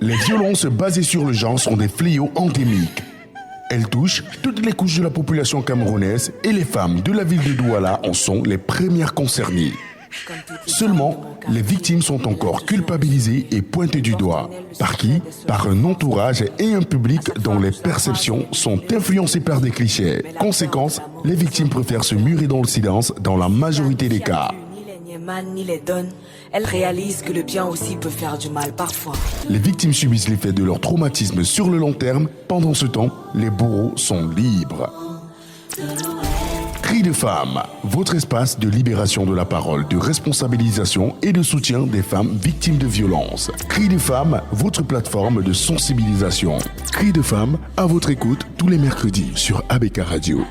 Les violences basées sur le genre sont des fléaux endémiques. Elles touchent toutes les couches de la population camerounaise et les femmes de la ville de Douala en sont les premières concernées. Seulement, les victimes sont encore culpabilisées et pointées du doigt. Par qui? Par un entourage et un public dont les perceptions sont influencées par des clichés. Conséquence, les victimes préfèrent se murer dans le silence dans la majorité des cas. Ni les donne, elles réalisent que le bien aussi peut faire du mal parfois. Les victimes subissent l'effet de leur traumatisme sur le long terme. Pendant ce temps, les bourreaux sont libres. Cris de femmes, votre espace de libération de la parole, de responsabilisation et de soutien des femmes victimes de violences. Cris de femmes, votre plateforme de sensibilisation. Cris de femmes, à votre écoute tous les mercredis sur ABK Radio.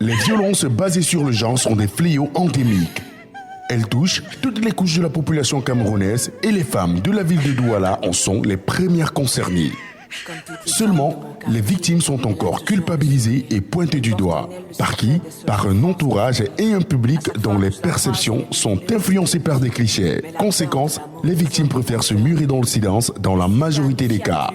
Les violences basées sur le genre sont des fléaux endémiques. Elles touchent toutes les couches de la population camerounaise et les femmes de la ville de Douala en sont les premières concernées. Seulement, les victimes sont encore culpabilisées et pointées du doigt. Par qui? Par un entourage et un public dont les perceptions sont influencées par des clichés. Conséquence, les victimes préfèrent se murer dans le silence dans la majorité des cas.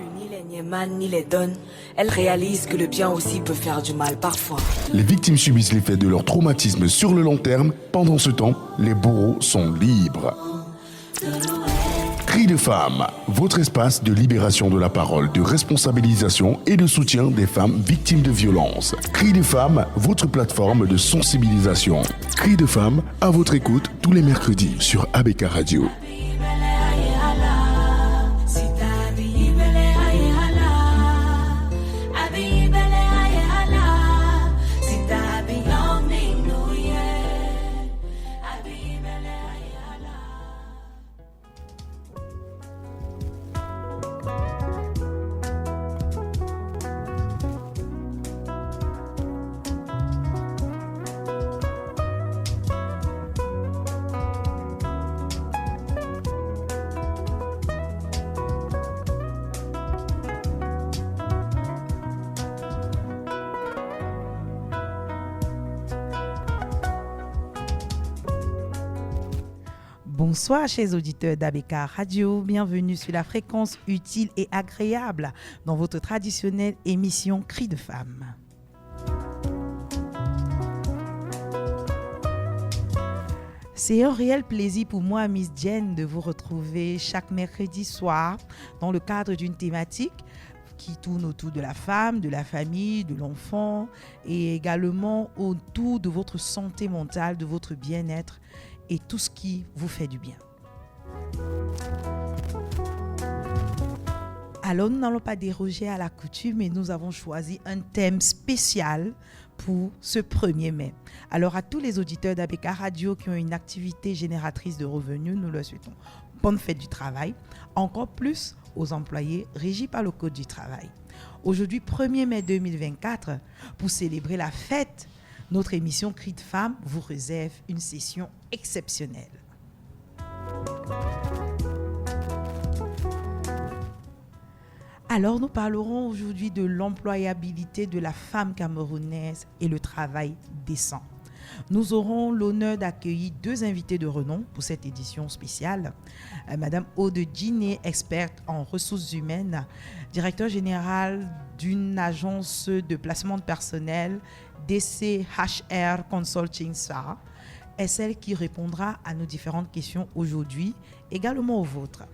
Ni les donne, elles réalisent que le bien aussi peut faire du mal parfois. Les victimes subissent l'effet de leur traumatisme sur le long terme. Pendant ce temps, les bourreaux sont libres. Cris de femmes, votre espace de libération de la parole, de responsabilisation et de soutien des femmes victimes de violences. Cris de femmes, votre plateforme de sensibilisation. Cris de femmes, à votre écoute tous les mercredis sur ABK Radio. Bonsoir chers auditeurs d'ABK Radio, bienvenue sur la fréquence utile et agréable dans votre traditionnelle émission Cris de femmes. C'est un réel plaisir pour moi, Miss Jen, de vous retrouver chaque mercredi soir dans le cadre d'une thématique qui tourne autour de la femme, de la famille, de l'enfant et également autour de votre santé mentale, de votre bien-être et tout ce qui vous fait du bien. Alors, nous n'allons pas déroger à la coutume et nous avons choisi un thème spécial pour ce 1er mai. Alors, à tous les auditeurs d'ABK Radio qui ont une activité génératrice de revenus, nous leur souhaitons bonne fête du travail. Encore plus aux employés régis par le Code du travail. Aujourd'hui, 1er mai 2024, pour célébrer la fête, notre émission Cris de femmes vous réserve une session exceptionnelle. Alors, nous parlerons aujourd'hui de l'employabilité de la femme camerounaise et le travail décent. Nous aurons l'honneur d'accueillir 2 invités de renom pour cette édition spéciale. Madame Aude Djiné, experte en ressources humaines, directeur général d'une agence de placement de personnel, DCHR Consulting SA, est celle qui répondra à nos différentes questions aujourd'hui, également aux vôtres.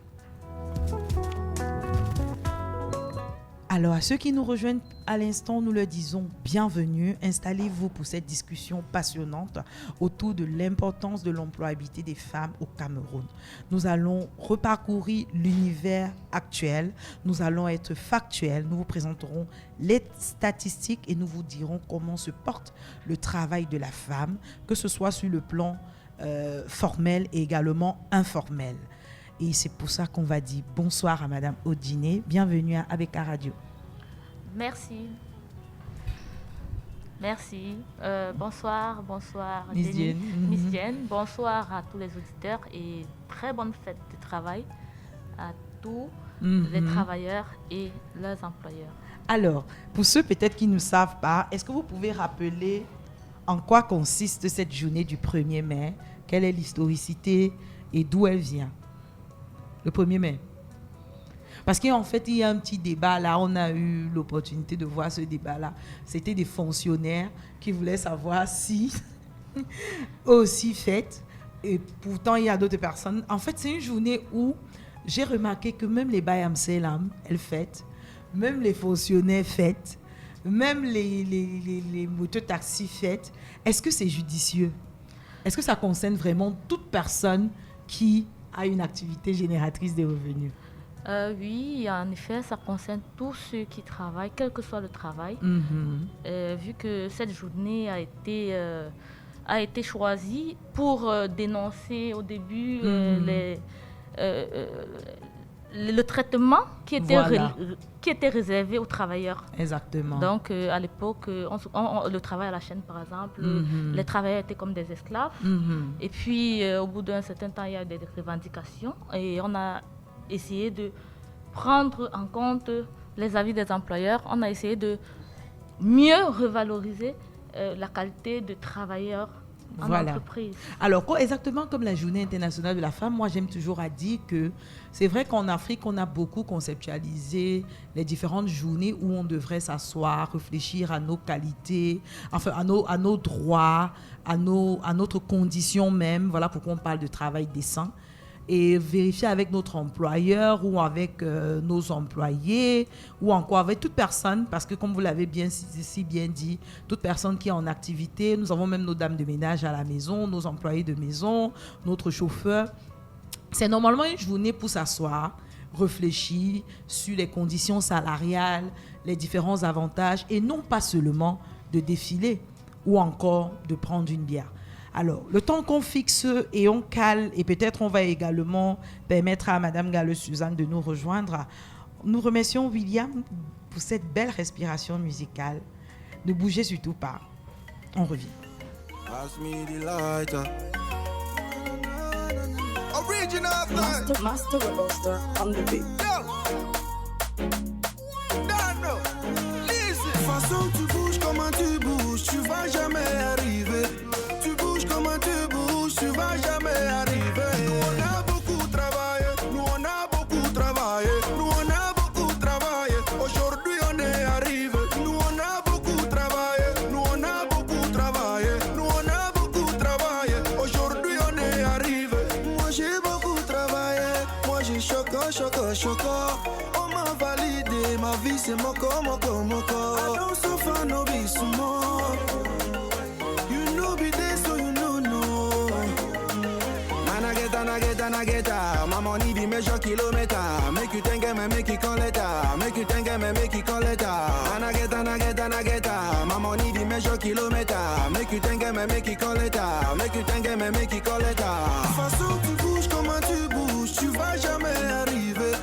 Alors, à ceux qui nous rejoignent à l'instant, nous leur disons bienvenue. Installez-vous pour cette discussion passionnante autour de l'importance de l'employabilité des femmes au Cameroun. Nous allons reparcourir l'univers actuel, nous allons être factuels, nous vous présenterons les statistiques et nous vous dirons comment se porte le travail de la femme, que ce soit sur le plan formel et également informel. Et c'est pour ça qu'on va dire bonsoir à Madame Aude Djiné. Bienvenue à ABK Radio. Merci. Merci. Bonsoir Miss Jenny. Diane. Miss Diane. Bonsoir à tous les auditeurs et très bonne fête de travail à tous les travailleurs et leurs employeurs. Alors, pour ceux peut-être qui ne savent pas, est-ce que vous pouvez rappeler en quoi consiste cette journée du 1er mai? Quelle est l'historicité et d'où elle vient? Le 1er mai. Parce qu'en fait, il y a un petit débat là, on a eu l'opportunité de voir ce débat-là. C'était des fonctionnaires qui voulaient savoir si eux aussi fêtent. Et pourtant, il y a d'autres personnes. En fait, c'est une journée où j'ai remarqué que même les Bayamselam, elles fêtent. Même les fonctionnaires fêtent. Même les mototaxis fêtent. Est-ce que c'est judicieux? Est-ce que ça concerne vraiment toute personne qui a une activité génératrice de revenus? Oui, en effet, ça concerne tous ceux qui travaillent, quel que soit le travail. Vu que cette journée a été choisie pour dénoncer au début le traitement qui était réservé aux travailleurs. Exactement. Donc, à l'époque, le travail à la chaîne, par exemple, les travailleurs étaient comme des esclaves. Et puis, au bout d'un certain temps, il y a des revendications et on a essayé de prendre en compte les avis des employeurs. On a essayé de mieux revaloriser la qualité de travailleurs en entreprise. Alors, exactement comme la Journée internationale de la femme, moi j'aime toujours à dire que c'est vrai qu'en Afrique, on a beaucoup conceptualisé les différentes journées où on devrait s'asseoir, réfléchir à nos qualités, enfin à nos droits, à notre condition même. Voilà pourquoi on parle de travail décent. Et vérifier avec notre employeur ou avec nos employés ou encore avec toute personne, parce que comme vous l'avez si bien dit, toute personne qui est en activité, nous avons même nos dames de ménage à la maison, nos employés de maison, notre chauffeur. C'est normalement une journée pour s'asseoir, réfléchir sur les conditions salariales, les différents avantages et non pas seulement de défiler ou encore de prendre une bière. Alors, le temps qu'on fixe et on cale, et peut-être on va également permettre à Madame Gallo-Suzanne de nous rejoindre. Nous remercions William pour cette belle respiration musicale. Ne bougez surtout pas. On revient. Master Robusta on the beat. Façon tu bouges, comment tu bouges, tu vas jamais arriver. Tu bouges comment tu bouges, tu vas jamais arriver. Nous on a beaucoup travaillé, nous on a beaucoup travaillé, nous on a beaucoup travaillé. Aujourd'hui on est arrivé. Nous on a beaucoup travaillé, nous on a beaucoup travaillé, nous on a beaucoup travaillé. Aujourd'hui on est arrivé. Moi j'ai beaucoup travaillé, moi j'ai choco. On m'a validé, ma vie c'est moko. I don't suffer no be small. You know be there so you know no. Man I get my money be measure kilometer. Make you think me make it call later. Make you think me make it call later. Man I get my money be measure kilometer. Make you think me make it call later. Make you think me make it call later. Façon tu bouges comment tu bouges, tu vas jamais arriver.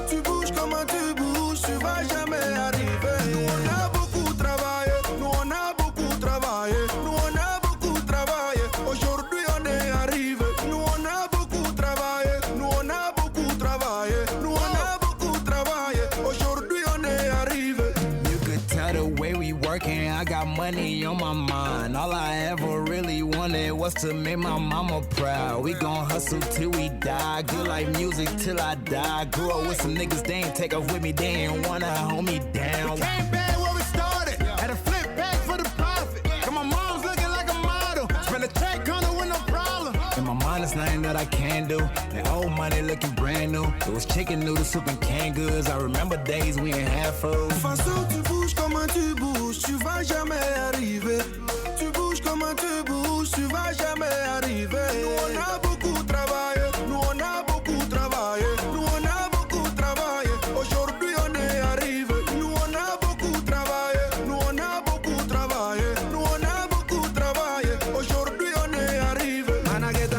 Tu bouges comment tu bouges, tu vas jamais arriver. Nous on a beaucoup travaillé, nous on a beaucoup travaillé, nous on a beaucoup travaillé. Aujourd'hui on est arrivé. Nous on a beaucoup travaillé, nous on a beaucoup travaillé, nous on a beaucoup travaillé. Aujourd'hui on est arrivé. You could tell the way we working, I got money on my mind. All I ever really wanted was to make my mama proud. We gon' hustle till we die, good like music till I die. Grew up with some niggas, they ain't take off with me, they ain't wanna hold me down. Came back where we started, had a flip back for the profit. Got my mom's looking like a model, spend a check on her with no problem. In my mind, it's nothing that I can do. That old money looking brand new. It was chicken noodles, soup and canned goods. I remember days we ain't had food. Façon tu bouges, comment tu bouges, tu vas jamais arriver. Tu bouges comment tu bouges, tu vas jamais arriver. Nous on a beaucoup travaillé, nous on a beaucoup travaillé, nous on a beaucoup travaillé. Aujourd'hui on est arrivé. Nous on a beaucoup travaillé, nous on a beaucoup travaillé, nous on a beaucoup travaillé. Aujourd'hui on est arrivé. Man I get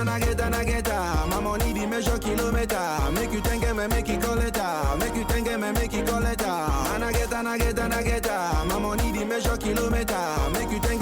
my money be measure kilometer. Make you think me make it call later. Make you think me make it call later. Man I get my money be measure kilometer. Make you think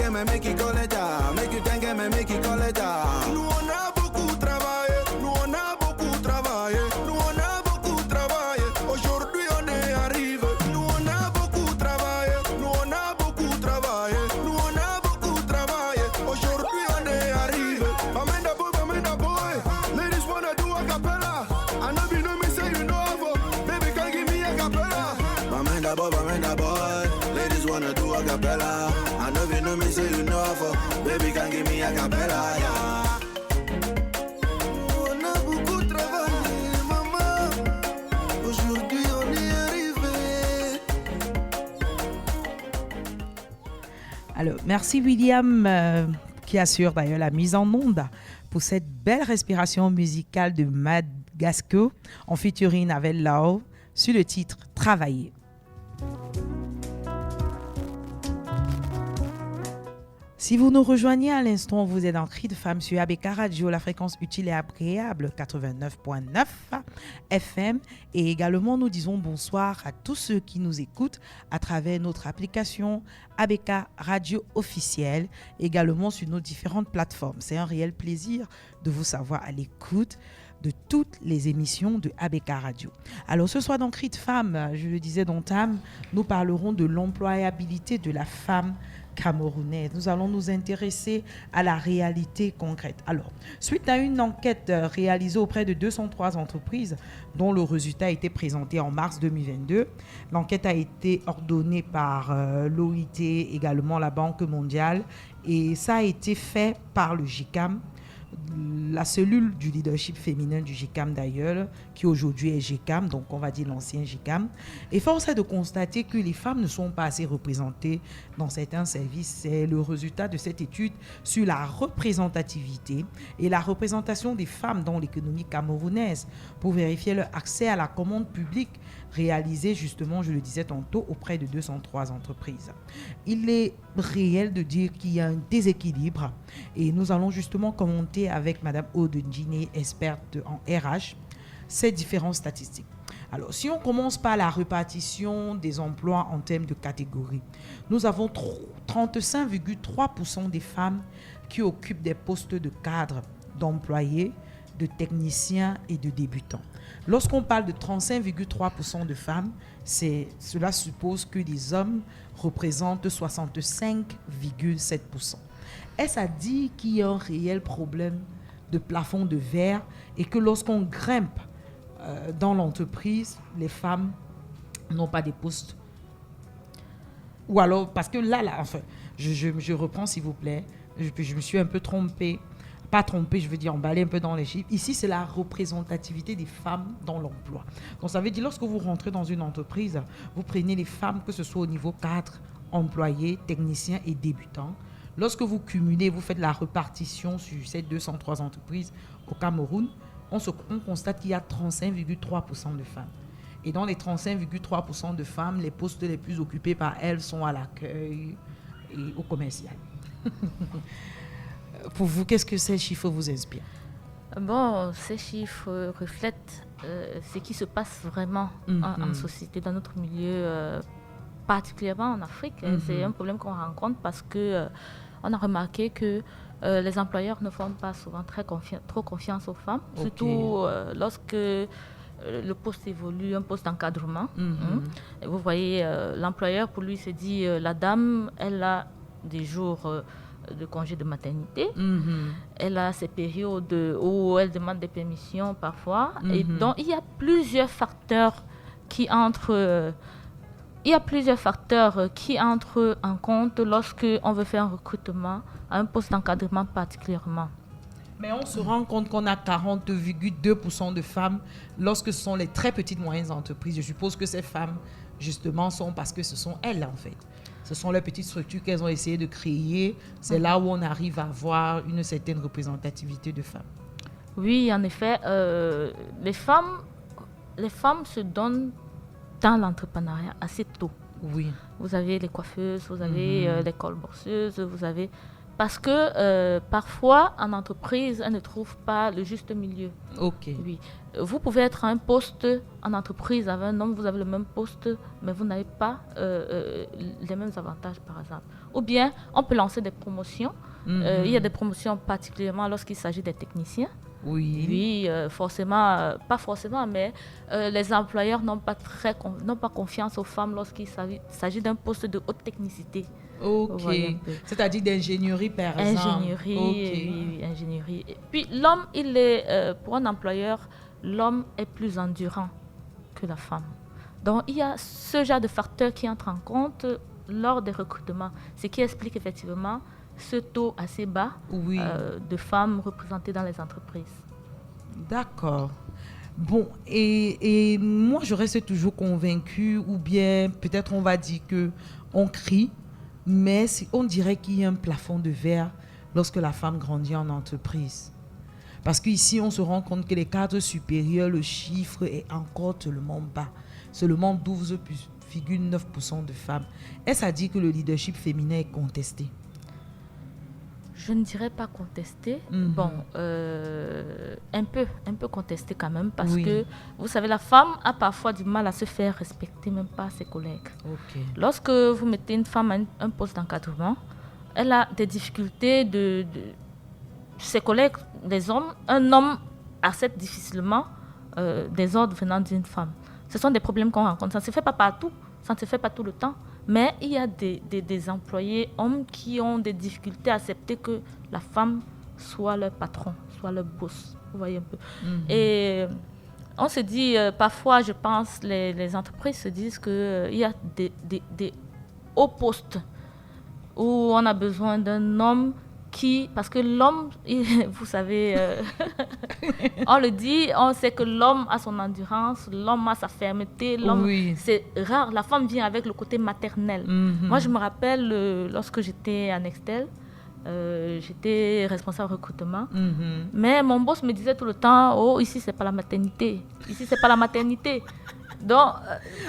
a cappella. I know you know me, so you know how for. Baby, can give me a cappella, yeah. On a beaucoup travaillé, maman. Aujourd'hui, on y est arrivé. Alors, merci William, qui assure d'ailleurs la mise en onde pour cette belle respiration musicale de Mad Gasco en featuring avec Lao sur le titre Travailler. Si vous nous rejoignez à l'instant, vous êtes dans Cri de Femme sur ABK Radio, la fréquence utile et agréable 89.9 FM. Et également, nous disons bonsoir à tous ceux qui nous écoutent à travers notre application ABK Radio officielle, également sur nos différentes plateformes. C'est un réel plaisir de vous savoir à l'écoute de toutes les émissions de ABK Radio. Alors ce soir dans Cri de Femme, je le disais d'entame, nous parlerons de l'employabilité de la femme camerounaise. Nous allons nous intéresser à la réalité concrète. Alors, suite à une enquête réalisée auprès de 203 entreprises dont le résultat a été présenté en mars 2022, l'enquête a été ordonnée par l'OIT, également la Banque mondiale, et ça a été fait par le GICAM, la cellule du leadership féminin du GICAM d'ailleurs, qui aujourd'hui est GICAM, donc on va dire l'ancien GICAM. Et force est de constater que les femmes ne sont pas assez représentées dans certains services. C'est le résultat de cette étude sur la représentativité et la représentation des femmes dans l'économie camerounaise pour vérifier leur accès à la commande publique réalisée justement, je le disais tantôt, auprès de 203 entreprises. Il est réel de dire qu'il y a un déséquilibre et nous allons justement commenter avec Madame Aude Ndjine, experte en RH, ces différentes statistiques. Alors, si on commence par la répartition des emplois en termes de catégories, nous avons 35,3% des femmes qui occupent des postes de cadres, d'employés, de techniciens et de débutants. Lorsqu'on parle de 35,3% de femmes, cela suppose que les hommes représentent 65,7%. Est-ce à dire qu'il y a un réel problème de plafond de verre et que lorsqu'on grimpe dans l'entreprise, les femmes n'ont pas des postes? Ou alors, parce que là enfin, je reprends s'il vous plaît, je me suis un peu trompée. Pas trompée, je veux dire emballée un peu dans les chiffres. Ici, c'est la représentativité des femmes dans l'emploi. Donc, ça veut dire, lorsque vous rentrez dans une entreprise, vous prenez les femmes, que ce soit au niveau cadre, employés, techniciens et débutants. Lorsque vous cumulez, vous faites la répartition sur ces 203 entreprises au Cameroun, on constate qu'il y a 35,3% de femmes. Et dans les 35,3% de femmes, les postes les plus occupés par elles sont à l'accueil et au commercial. Pour vous, qu'est-ce que ces chiffres vous inspirent? Bon, ces chiffres reflètent ce qui se passe vraiment en société, dans notre milieu, particulièrement en Afrique. C'est un problème qu'on rencontre parce que on a remarqué que les employeurs ne font pas souvent trop confiance aux femmes, surtout lorsque le poste évolue, un poste d'encadrement. Et vous voyez, l'employeur, pour lui, se dit, la dame, elle a des jours de congé de maternité. Elle a ces périodes où elle demande des permissions parfois. Et donc, il y a plusieurs facteurs qui entrent en compte lorsque on veut faire un recrutement à un poste d'encadrement particulièrement. Mais on se rend compte qu'on a 40,2% de femmes lorsque ce sont les très petites moyennes entreprises. Je suppose que ces femmes, justement, sont parce que ce sont elles, en fait. Ce sont les petites structures qu'elles ont essayé de créer. C'est là où on arrive à avoir une certaine représentativité de femmes. Oui, en effet, les femmes se donnent dans l'entrepreneuriat assez tôt. Oui. Vous avez les coiffeuses, vous avez les colborseuses, vous avez... Parce que parfois, en entreprise, elles ne trouvent pas le juste milieu. Ok. Oui. Vous pouvez être à un poste en entreprise avec un homme, vous avez le même poste, mais vous n'avez pas les mêmes avantages, par exemple. Ou bien, on peut lancer des promotions. Il y a des promotions particulièrement lorsqu'il s'agit des techniciens. Oui. Oui, forcément, pas forcément, mais les employeurs n'ont pas confiance aux femmes lorsqu'il s'agit d'un poste de haute technicité. Ok. C'est-à-dire d'ingénierie, par exemple. Ingénierie, oui, ingénierie. Et puis l'homme, pour un employeur, l'homme est plus endurant que la femme. Donc il y a ce genre de facteurs qui entrent en compte lors des recrutements, ce qui explique effectivement ce taux assez bas de femmes représentées dans les entreprises. D'accord. Bon, et moi, je reste toujours convaincue, ou bien peut-être on va dire qu'on crie, mais on dirait qu'il y a un plafond de verre lorsque la femme grandit en entreprise. Parce qu'ici, on se rend compte que les cadres supérieurs, le chiffre est encore tellement bas. Seulement 12,9% de femmes. Est-ce à dire que le leadership féminin est contesté? Je ne dirais pas contesté. Bon, un peu contesté quand même, parce que, vous savez, la femme a parfois du mal à se faire respecter, même par ses collègues. Lorsque vous mettez une femme à un poste d'encadrement, elle a des difficultés de ses collègues, des hommes. Un homme accepte difficilement des ordres venant d'une femme. Ce sont des problèmes qu'on rencontre. Ça ne se fait pas partout, ça ne se fait pas tout le temps. Mais il y a des employés hommes qui ont des difficultés à accepter que la femme soit leur patron, soit leur boss. Vous voyez un peu. Et on se dit, parfois, je pense, les entreprises se disent qu'il y a des hauts postes où on a besoin d'un homme parce que l'homme, vous savez, on le dit, on sait que l'homme a son endurance, l'homme a sa fermeté, l'homme, c'est rare, la femme vient avec le côté maternel. Moi, je me rappelle, lorsque j'étais à Nextel, j'étais responsable recrutement, mais mon boss me disait tout le temps, oh, ici, c'est pas la maternité, ici, c'est pas la maternité. Donc,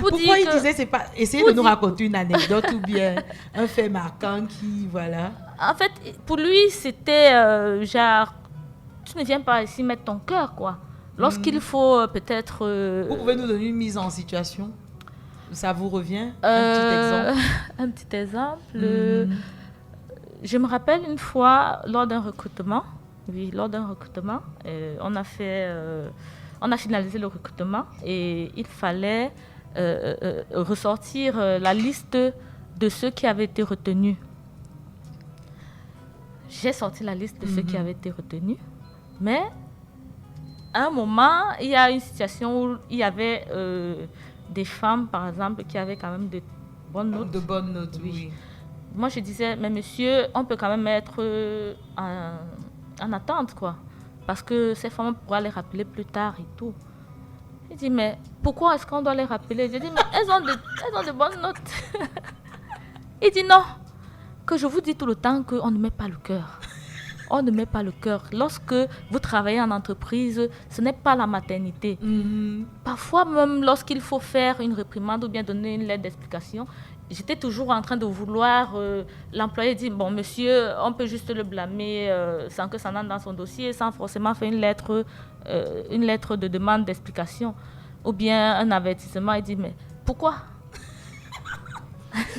pourquoi il disait c'est pas... Essayez de nous raconter une anecdote ou bien un fait marquant qui, voilà... En fait, pour lui, c'était genre, tu ne viens pas ici mettre ton cœur, quoi. Lorsqu'il faut peut-être... Vous pouvez nous donner une mise en situation? Ça vous revient? Un petit exemple? Un petit exemple. Je me rappelle une fois, lors d'un recrutement, on a finalisé le recrutement et il fallait ressortir la liste de ceux qui avaient été retenus. J'ai sorti la liste de ceux qui avaient été retenus, mais à un moment, il y a une situation où il y avait des femmes, par exemple, qui avaient quand même de bonnes notes. De bonnes notes, oui. Moi, je disais, mais monsieur, on peut quand même être en attente, quoi. Parce que ces femmes, on pourra les rappeler plus tard et tout. Il dit, mais pourquoi est-ce qu'on doit les rappeler? Je dis, mais elles ont de bonnes notes. Il dit, non, que je vous dis tout le temps qu'on ne met pas le cœur. On ne met pas le cœur. Lorsque vous travaillez en entreprise, ce n'est pas la maternité. Parfois, même lorsqu'il faut faire une réprimande ou bien donner une lettre d'explication, j'étais toujours en train de vouloir... l'employé dit, bon, monsieur, on peut juste le blâmer sans que ça n'entre dans son dossier, sans forcément faire une lettre de demande d'explication. Ou bien un avertissement. Il dit, mais pourquoi?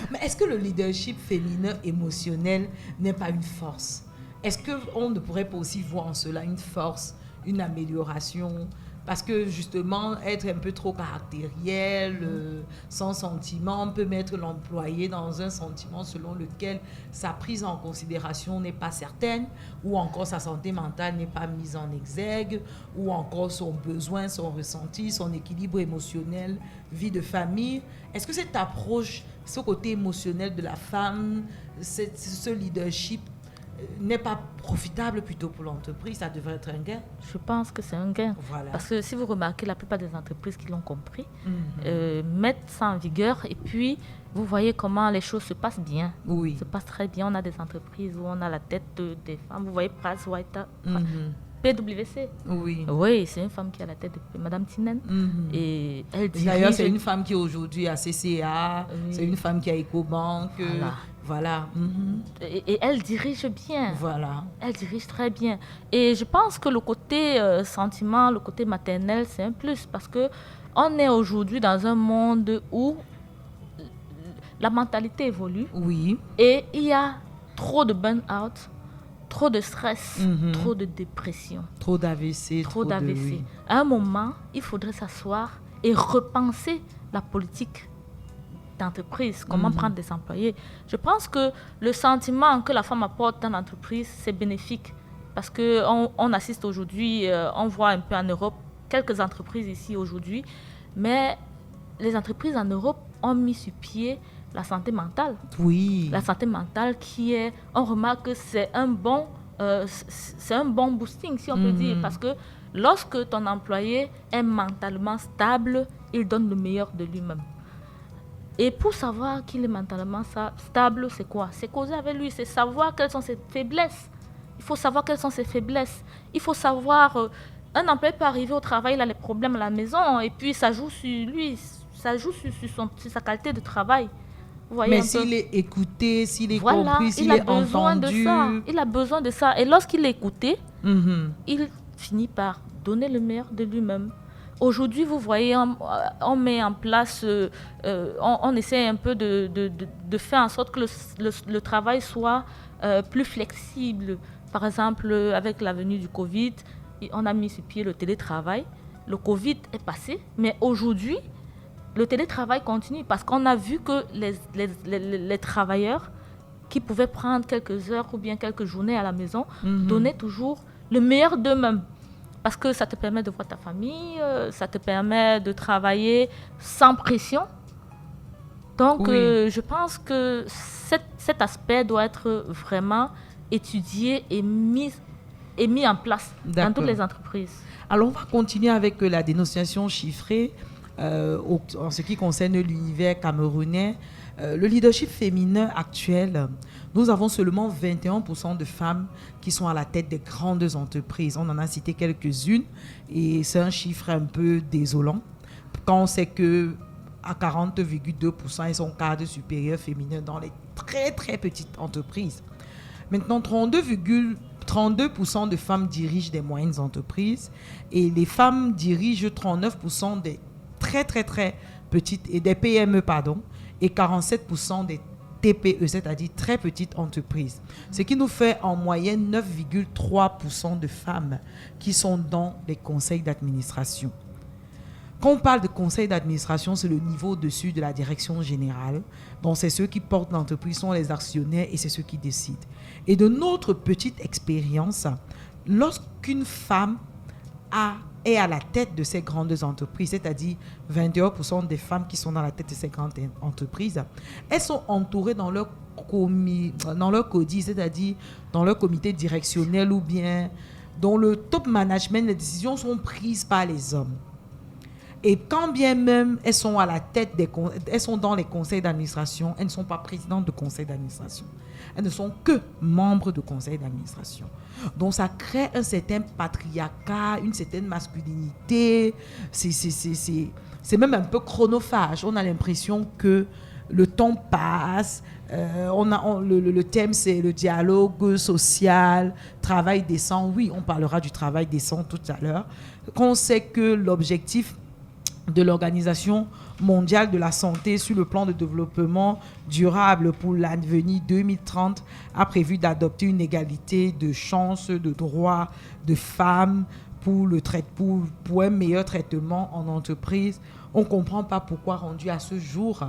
Mais est-ce que le leadership féminin émotionnel n'est pas une force? Est-ce qu'on ne pourrait pas aussi voir en cela une force, une amélioration? Parce que justement, être un peu trop caractériel, sans sentiment, on peut mettre l'employé dans un sentiment selon lequel sa prise en considération n'est pas certaine, ou encore sa santé mentale n'est pas mise en exergue, ou encore son besoin, son ressenti, son équilibre émotionnel, vie de famille. Est-ce que cette approche, ce côté émotionnel de la femme, ce leadership n'est pas profitable plutôt pour l'entreprise? Ça devrait être un gain. Je pense que c'est un gain. Voilà. Parce que si vous remarquez, la plupart des entreprises qui l'ont compris mettent ça en vigueur et puis vous voyez comment les choses se passent bien. Oui. Se passent très bien. On a des entreprises où on a la tête des femmes. Vous voyez PricewaterhouseCoopers, PwC. Oui. Oui, c'est une femme qui a la tête de Madame Tinen. Et elle dirige... D'ailleurs, c'est une femme qui est aujourd'hui à CCA, c'est une femme qui a EcoBank. Voilà. Et elle dirige bien. Voilà. Elle dirige très bien. Et je pense que le côté sentiment, le côté maternel, c'est un plus parce que on est aujourd'hui dans un monde où la mentalité évolue. Oui. Et il y a trop de burn-out, trop de stress, trop de dépression. Trop d'AVC. Trop d'AVC. Oui. À un moment, il faudrait s'asseoir et repenser la politique d'entreprise, comment prendre des employés. Je pense que le sentiment que la femme apporte dans l'entreprise, c'est bénéfique. Parce qu'on assiste aujourd'hui, on voit un peu en Europe, quelques entreprises ici aujourd'hui, mais les entreprises en Europe ont mis sur pied la santé mentale. Oui. La santé mentale on remarque que c'est un bon boosting, si on peut dire, parce que lorsque ton employé est mentalement stable, il donne le meilleur de lui-même. Et pour savoir qu'il est mentalement stable, c'est quoi? C'est causer avec lui, c'est savoir quelles sont ses faiblesses. Il faut savoir quelles sont ses faiblesses. Il faut savoir... un employé peut arriver au travail, il a les problèmes à la maison, et puis ça joue sur lui, ça joue sur sa qualité de travail. Vous voyez. Mais s'il est écouté, s'il est compris, s'il est entendu... Il a besoin de ça. Et lorsqu'il est écouté, il finit par donner le meilleur de lui-même. Aujourd'hui, vous voyez, on met en place, on essaie un peu de faire en sorte que le travail soit plus flexible. Par exemple, avec la venue du Covid, on a mis sur pied le télétravail. Le Covid est passé, mais aujourd'hui, le télétravail continue parce qu'on a vu que les travailleurs qui pouvaient prendre quelques heures ou bien quelques journées à la maison donnaient toujours le meilleur d'eux-mêmes. Parce que ça te permet de voir ta famille, ça te permet de travailler sans pression. Donc, je pense que cet aspect doit être vraiment étudié et mis en place dans toutes les entreprises. Alors, on va continuer avec la dénonciation chiffrée en ce qui concerne l'univers camerounais. Le leadership féminin actuel, nous avons seulement 21% de femmes qui sont à la tête des grandes entreprises. On en a cité quelques-unes et c'est un chiffre un peu désolant quand on sait que à 40,2%, elles sont cadres supérieurs féminins dans les très très petites entreprises. Maintenant, 32% de femmes dirigent des moyennes entreprises et les femmes dirigent 39% des très très très petites et des PME et 47% des TPE, c'est-à-dire très petites entreprises. Ce qui nous fait en moyenne 9,3% de femmes qui sont dans les conseils d'administration. Quand on parle de conseil d'administration, c'est le niveau au-dessus de la direction générale. Donc, c'est ceux qui portent l'entreprise, sont les actionnaires et c'est ceux qui décident. Et de notre petite expérience, lorsqu'une femme est à la tête de ces grandes entreprises, c'est-à-dire 21% des femmes qui sont dans la tête de ces grandes entreprises, elles sont entourées dans leur CODI, c'est-à-dire dans leur comité directionnel ou bien dans le top management, les décisions sont prises par les hommes. Et quand bien même elles sont à la tête elles sont dans les conseils d'administration, elles ne sont pas présidentes de conseil d'administration. Elles ne sont que membres de conseil d'administration. Donc ça crée un certain patriarcat, une certaine masculinité. C'est même un peu chronophage. On a l'impression que le temps passe. Le thème, c'est le dialogue social, travail décent. Oui, on parlera du travail décent tout à l'heure. Qu'on sait que l'objectif de l'Organisation mondiale de la santé sur le plan de développement durable pour l'avenir 2030 a prévu d'adopter une égalité de chances, de droits de femmes pour un meilleur traitement en entreprise. On ne comprend pas pourquoi, rendu à ce jour,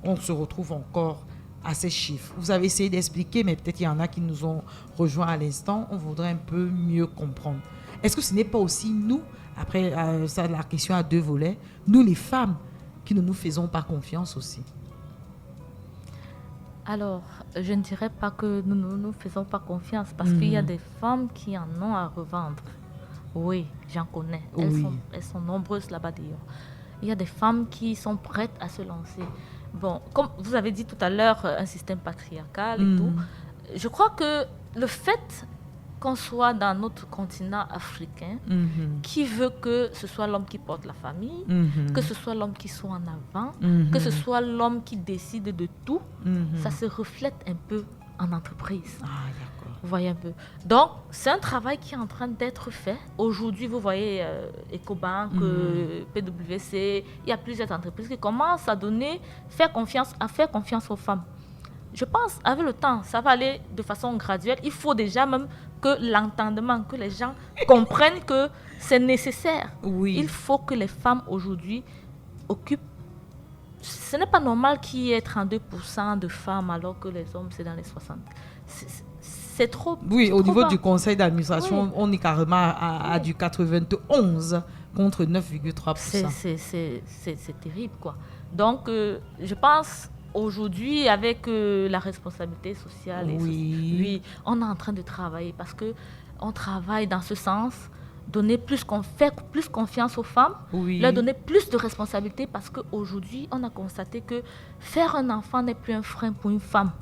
on se retrouve encore à ces chiffres. Vous avez essayé d'expliquer, mais peut-être il y en a qui nous ont rejoints à l'instant. On voudrait un peu mieux comprendre. Est-ce que ce n'est pas aussi nous, après ça, la question à deux volets, nous les femmes, qui ne nous faisons pas confiance aussi? Alors, je ne dirais pas que nous ne nous faisons pas confiance parce qu'il y a des femmes qui en ont à revendre. Oui, j'en connais. Elles sont nombreuses là-bas d'ailleurs. Il y a des femmes qui sont prêtes à se lancer. Bon, comme vous avez dit tout à l'heure, un système patriarcal et tout. Je crois que le fait qu'on soit dans notre continent africain, qui veut que ce soit l'homme qui porte la famille, que ce soit l'homme qui soit en avant, que ce soit l'homme qui décide de tout, ça se reflète un peu en entreprise. Ah, d'accord. Vous voyez un peu. Donc, c'est un travail qui est en train d'être fait. Aujourd'hui, vous voyez Ecobank, PwC, il y a plusieurs entreprises qui commencent à faire confiance aux femmes. Je pense, avec le temps, ça va aller de façon graduelle. Il faut déjà même que l'entendement, que les gens comprennent que c'est nécessaire. Oui. Il faut que les femmes aujourd'hui occupent. Ce n'est pas normal qu'il y ait 32% de femmes alors que les hommes, c'est dans les 60%. C'est trop. Oui, c'est au trop niveau bas. du conseil d'administration, on est carrément à du 91 contre 9,3%. C'est terrible, quoi. Donc, je pense aujourd'hui, avec la responsabilité sociale, Oui. on est en train de travailler parce qu'on travaille dans ce sens, fait plus confiance aux femmes, Oui. leur donner plus de responsabilités parce qu'aujourd'hui, on a constaté que faire un enfant n'est plus un frein pour une femme.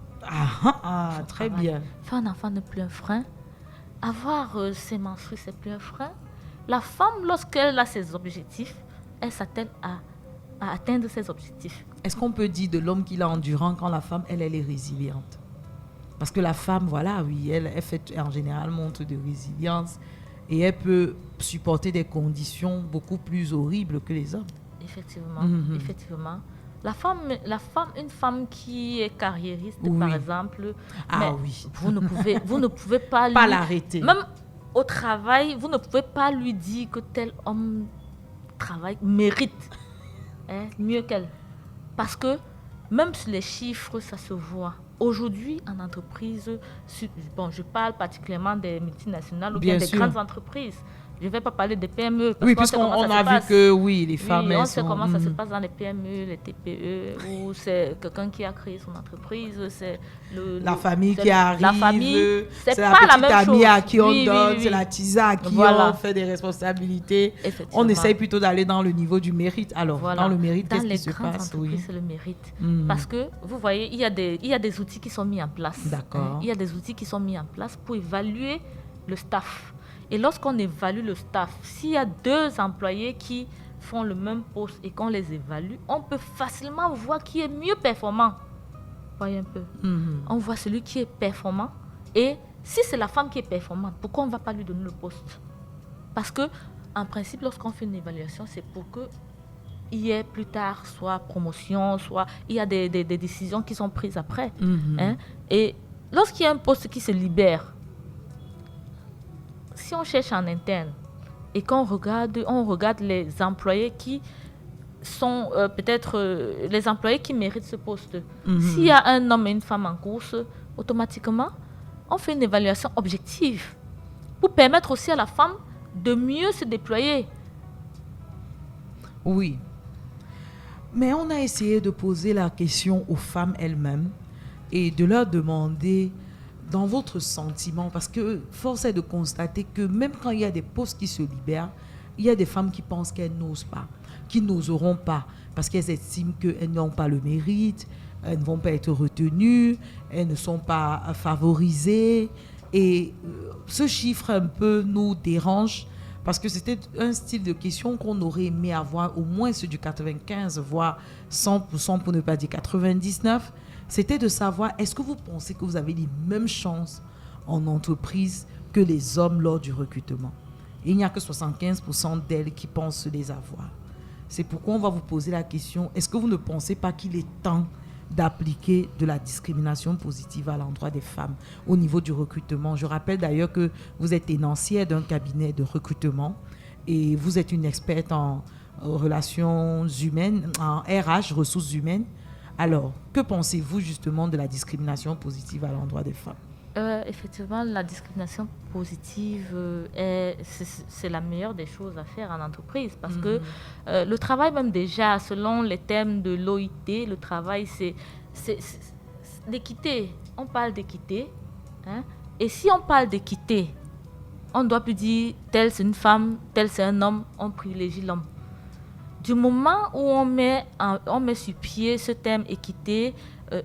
Très bien. Faire un enfant n'est plus un frein. Avoir ses menstrues, c'est plus un frein. La femme, lorsqu'elle a ses objectifs, elle s'attelle à atteindre ses objectifs. Est-ce qu'on peut dire de l'homme qu'il est endurant quand la femme, elle est résiliente? Parce que la femme, voilà, oui, elle fait en général montre de résilience et elle peut supporter des conditions beaucoup plus horribles que les hommes. Effectivement, effectivement. Une femme qui est carriériste, Oui. par exemple, Oui. vous ne pouvez pas l'arrêter. Même au travail, vous ne pouvez pas lui dire que tel homme mérite mieux qu'elle. Parce que même sur les chiffres, ça se voit. Aujourd'hui, en entreprise, je parle particulièrement des multinationales ou bien des grandes entreprises. Je ne vais pas parler des PME. Oui, puisqu'on a vu que les femmes... on sait comment ça se passe dans les PME, les TPE, où c'est quelqu'un qui a créé son entreprise, c'est la famille qui arrive, la famille, c'est la pas la petite même chose. amie à qui on Oui, donne, oui. c'est la tisa à qui on fait des responsabilités. On essaye plutôt d'aller dans le niveau du mérite. Alors, dans le mérite, qu'est-ce qui se passe? C'est le mérite. Parce que, vous voyez, il y a des outils qui sont mis en place. D'accord. Il y a des outils qui sont mis en place pour évaluer le staff. Et lorsqu'on évalue le staff, s'il y a 2 employés qui font le même poste et qu'on les évalue, on peut facilement voir qui est mieux performant. Voyez un peu. On voit celui qui est performant. Et si c'est la femme qui est performante, pourquoi on ne va pas lui donner le poste? Parce que, en principe, lorsqu'on fait une évaluation, c'est pour qu'il y ait plus tard soit promotion, soit il y a des décisions qui sont prises après. Et lorsqu'il y a un poste qui se libère, si on cherche en interne et qu'on regarde les employés qui sont peut-être les employés qui méritent ce poste. S'il y a un homme et une femme en course, automatiquement, on fait une évaluation objective pour permettre aussi à la femme de mieux se déployer. Oui. Mais on a essayé de poser la question aux femmes elles-mêmes et de leur demander dans votre sentiment, parce que force est de constater que même quand il y a des postes qui se libèrent, il y a des femmes qui pensent qu'elles n'osent pas, qui n'oseront pas, parce qu'elles estiment qu'elles n'ont pas le mérite, elles ne vont pas être retenues, elles ne sont pas favorisées. Et ce chiffre un peu nous dérange, parce que c'était un style de question qu'on aurait aimé avoir, au moins ceux du 95, voire 100% pour ne pas dire 99%. C'était de savoir, est-ce que vous pensez que vous avez les mêmes chances en entreprise que les hommes lors du recrutement? Et il n'y a que 75% d'elles qui pensent les avoir. C'est pourquoi on va vous poser la question, est-ce que vous ne pensez pas qu'il est temps d'appliquer de la discrimination positive à l'endroit des femmes au niveau du recrutement? Je rappelle d'ailleurs que vous êtes énoncière d'un cabinet de recrutement et vous êtes une experte en relations humaines, en RH, ressources humaines. Alors, que pensez-vous justement de la discrimination positive à l'endroit des femmes? Effectivement, la discrimination positive, c'est la meilleure des choses à faire en entreprise parce que le travail, même déjà, selon les thèmes de l'OIT, le travail, c'est l'équité. On parle d'équité. Et si on parle d'équité, on ne doit plus dire telle c'est une femme, tel c'est un homme, on privilégie l'homme. Du moment où on met sur pied ce thème équité,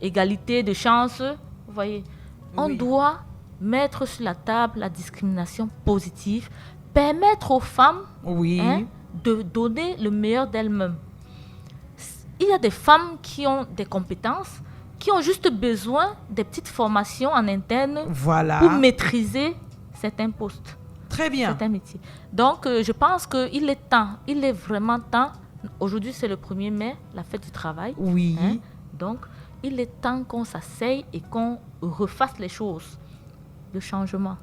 égalité de chance, vous voyez, on doit mettre sur la table la discrimination positive, permettre aux femmes de donner le meilleur d'elles-mêmes. Il y a des femmes qui ont des compétences, qui ont juste besoin des petites formations en interne pour maîtriser certains postes. Très bien. Certains métiers. Donc, je pense qu'il est temps, il est vraiment temps. Aujourd'hui, c'est le 1er mai, la fête du travail. Oui. Donc, il est temps qu'on s'asseye et qu'on refasse les choses. Le changement.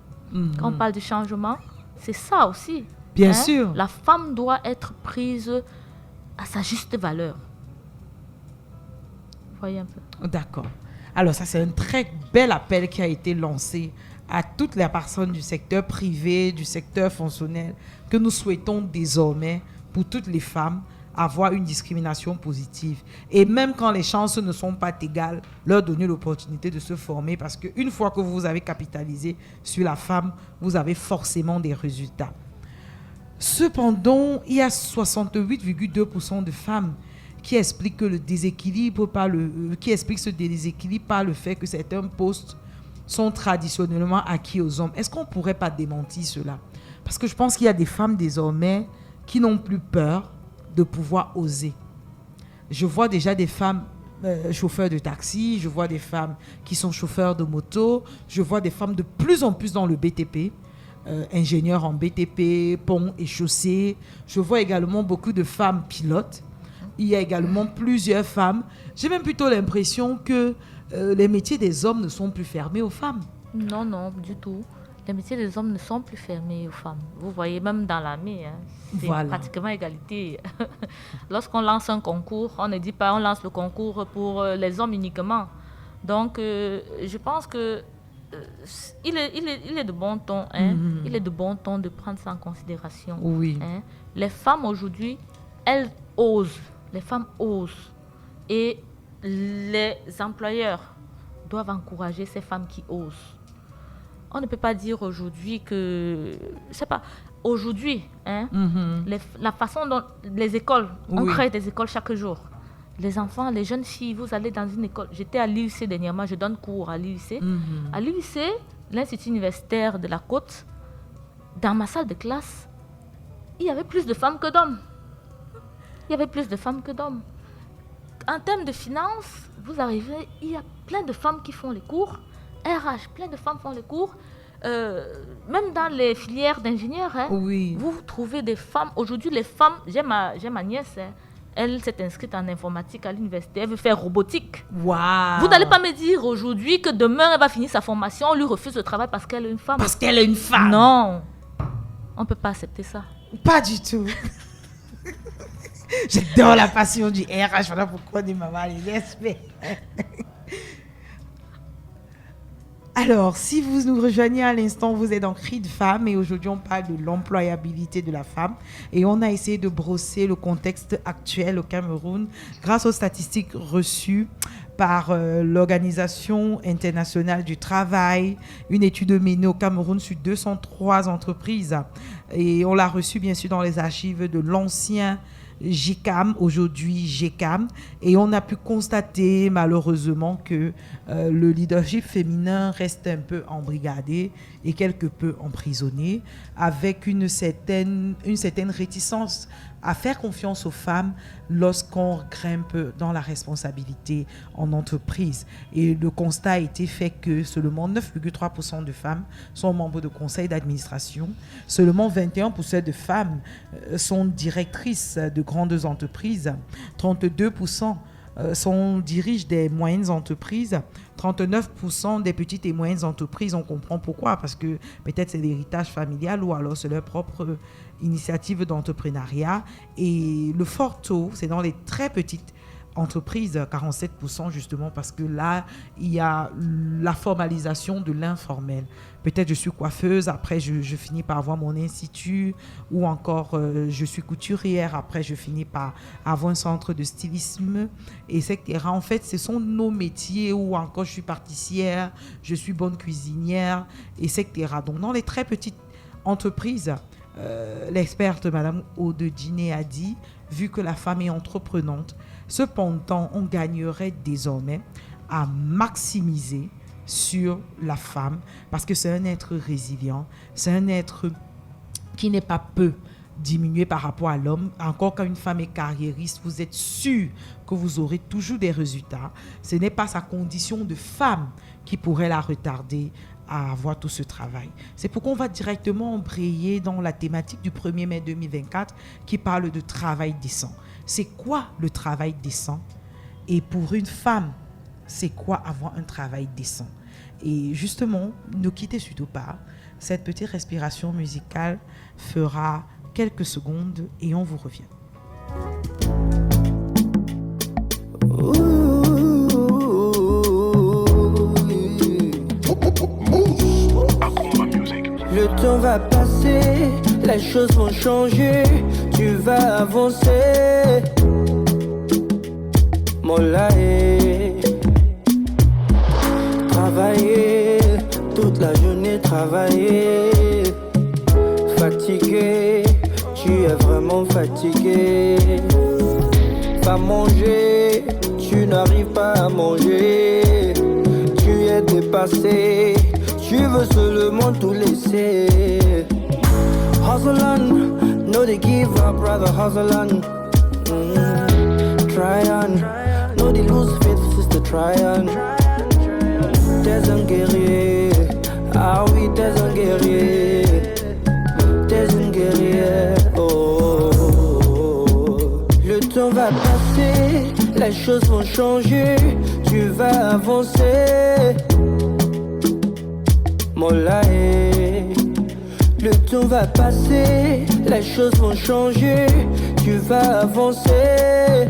Quand on parle du changement, c'est ça aussi. Bien sûr. La femme doit être prise à sa juste valeur. Vous voyez un peu. D'accord. Alors, ça, c'est un très bel appel qui a été lancé à toutes les personnes du secteur privé, du secteur fonctionnel, que nous souhaitons désormais, pour toutes les femmes, avoir une discrimination positive. Et même quand les chances ne sont pas égales, leur donner l'opportunité de se former parce qu'une fois que vous avez capitalisé sur la femme, vous avez forcément des résultats. Cependant, il y a 68,2% de femmes qui expliquent ce déséquilibre par le fait que certains postes sont traditionnellement acquis aux hommes. Est-ce qu'on ne pourrait pas démentir cela? Parce que je pense qu'il y a des femmes désormais qui n'ont plus peur de pouvoir oser. Je vois déjà des femmes chauffeurs de taxi, je vois des femmes qui sont chauffeurs de moto, je vois des femmes de plus en plus dans le BTP, ingénieurs en BTP, pont et chaussées. Je vois également beaucoup de femmes pilotes. Il y a également plusieurs femmes. J'ai même plutôt l'impression que les métiers des hommes ne sont plus fermés aux femmes. Non, non, du tout. Les métiers des hommes ne sont plus fermés aux femmes. Vous voyez, même dans l'armée, c'est pratiquement égalité. Lorsqu'on lance un concours, on ne dit pas on lance le concours pour les hommes uniquement. Donc, je pense que il est de bon ton, il est de bon ton de prendre ça en considération. Oui. Les femmes aujourd'hui, elles osent. Les femmes osent. Et les employeurs doivent encourager ces femmes qui osent. On ne peut pas dire aujourd'hui que... Je sais pas. Aujourd'hui, la façon dont les écoles... On crée des écoles chaque jour. Les enfants, les jeunes filles, vous allez dans une école. J'étais à l'IUC dernièrement, je donne cours à l'IUC. À l'IUC, l'Institut universitaire de la Côte, dans ma salle de classe, il y avait plus de femmes que d'hommes. Il y avait plus de femmes que d'hommes. En termes de finances, vous arrivez, il y a plein de femmes qui font les cours. RH, plein de femmes font les cours. Même dans les filières d'ingénieurs, vous trouvez des femmes. Aujourd'hui, les femmes, j'ai ma nièce, elle s'est inscrite en informatique à l'université, elle veut faire robotique. Wow. Vous n'allez pas me dire aujourd'hui que demain, elle va finir sa formation, on lui refuse le travail parce qu'elle est une femme. Parce qu'elle est une femme. Non, on ne peut pas accepter ça. Pas du tout. J'adore la passion du RH, voilà pourquoi des mamans les respects. Alors, si vous nous rejoignez à l'instant, vous êtes dans Cri de femme et aujourd'hui on parle de l'employabilité de la femme et on a essayé de brosser le contexte actuel au Cameroun grâce aux statistiques reçues par l'Organisation internationale du travail, une étude menée au Cameroun sur 203 entreprises et on l'a reçue bien sûr dans les archives de l'ancien GICAM, aujourd'hui GECAM, et on a pu constater malheureusement que le leadership féminin reste un peu embrigadé et quelque peu emprisonné, avec une certaine réticence à faire confiance aux femmes lorsqu'on grimpe dans la responsabilité en entreprise. Et le constat a été fait que seulement 9,3% de femmes sont membres de conseils d'administration, seulement 21% de femmes sont directrices de grandes entreprises, 32% dirigent des moyennes entreprises, 39% des petites et moyennes entreprises. On comprend pourquoi, parce que peut-être c'est l'héritage familial ou alors c'est leur propre initiative d'entrepreneuriat. Et le fort taux, c'est dans les très petites entreprises, 47% justement, parce que là, il y a la formalisation de l'informel. Peut-être je suis coiffeuse, après je finis par avoir mon institut, ou encore je suis couturière, après je finis par avoir un centre de stylisme, etc. En fait, ce sont nos métiers, ou encore je suis pâtissière, je suis bonne cuisinière, etc. Donc dans les très petites entreprises, l'experte Madame Aude Diné a dit, vu que la femme est entreprenante, cependant, on gagnerait désormais à maximiser sur la femme parce que c'est un être résilient, c'est un être qui n'est pas peu diminué par rapport à l'homme. Encore quand une femme est carriériste, vous êtes sûr que vous aurez toujours des résultats. Ce n'est pas sa condition de femme qui pourrait la retarder à avoir tout ce travail. C'est pourquoi on va directement embrayer dans la thématique du 1er mai 2024 qui parle de travail décent. C'est quoi le travail décent? Et pour une femme, c'est quoi avoir un travail décent? Et justement, ne quittez surtout pas. Cette petite respiration musicale fera quelques secondes et on vous revient. Le temps va passer, les choses vont changer. Tu tu vas avancer. Mollaï, travailler, toute la journée travailler. Fatigué, tu es vraiment fatigué. Pas manger, tu n'arrives pas à manger. Tu es dépassé, tu veux seulement tout laisser. Hustle on, no they give up, brother, hustle on. Try on, no they lose faith, sister, try on. T'es un guerrier, ah oui, t'es un guerrier. T'es un guerrier, oh, oh, oh. Le temps va passer, les choses vont changer, tu vas avancer. Mollaï, le temps va passer, les choses vont changer, tu vas avancer.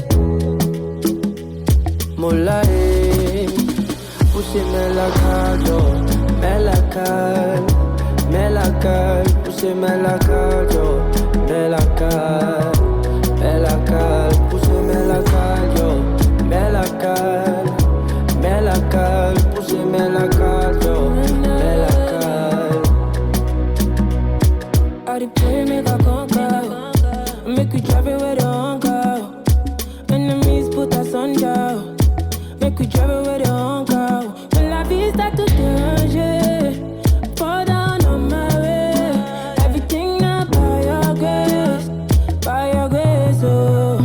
Mollaï, poussez mets la calme, mets la calme, mets la calme, poussez mets la calme, mets la calme, mets la calme, poussez mets la calme, mets la calme, mets la calme, poussez mets la calme, mets la calme. I did play make a conquer, make you drive it where the hunger. Enemies put us under, make you drive it where the hunger. When la vie start to changer, fall down on my way. Everything now by your grace, oh.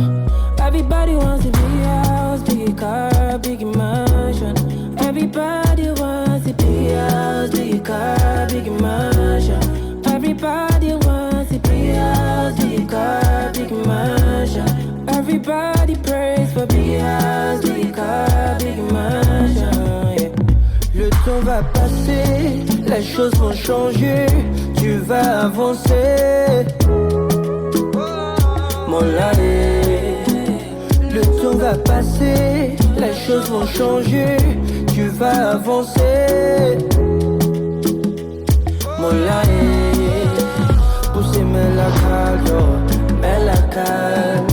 Everybody wants to be house, big car, big mansion. Everybody wants to be house, big car, big mansion. Everybody wants to be house, big car, big mansion. Everybody prays for big house, big car, big mansion. Yeah. Le temps va passer, les choses vont changer, tu vas avancer. Mollaï, le temps va passer, les choses vont changer, tu vas avancer. Mollaï, poussez mets la calme, mets la calme,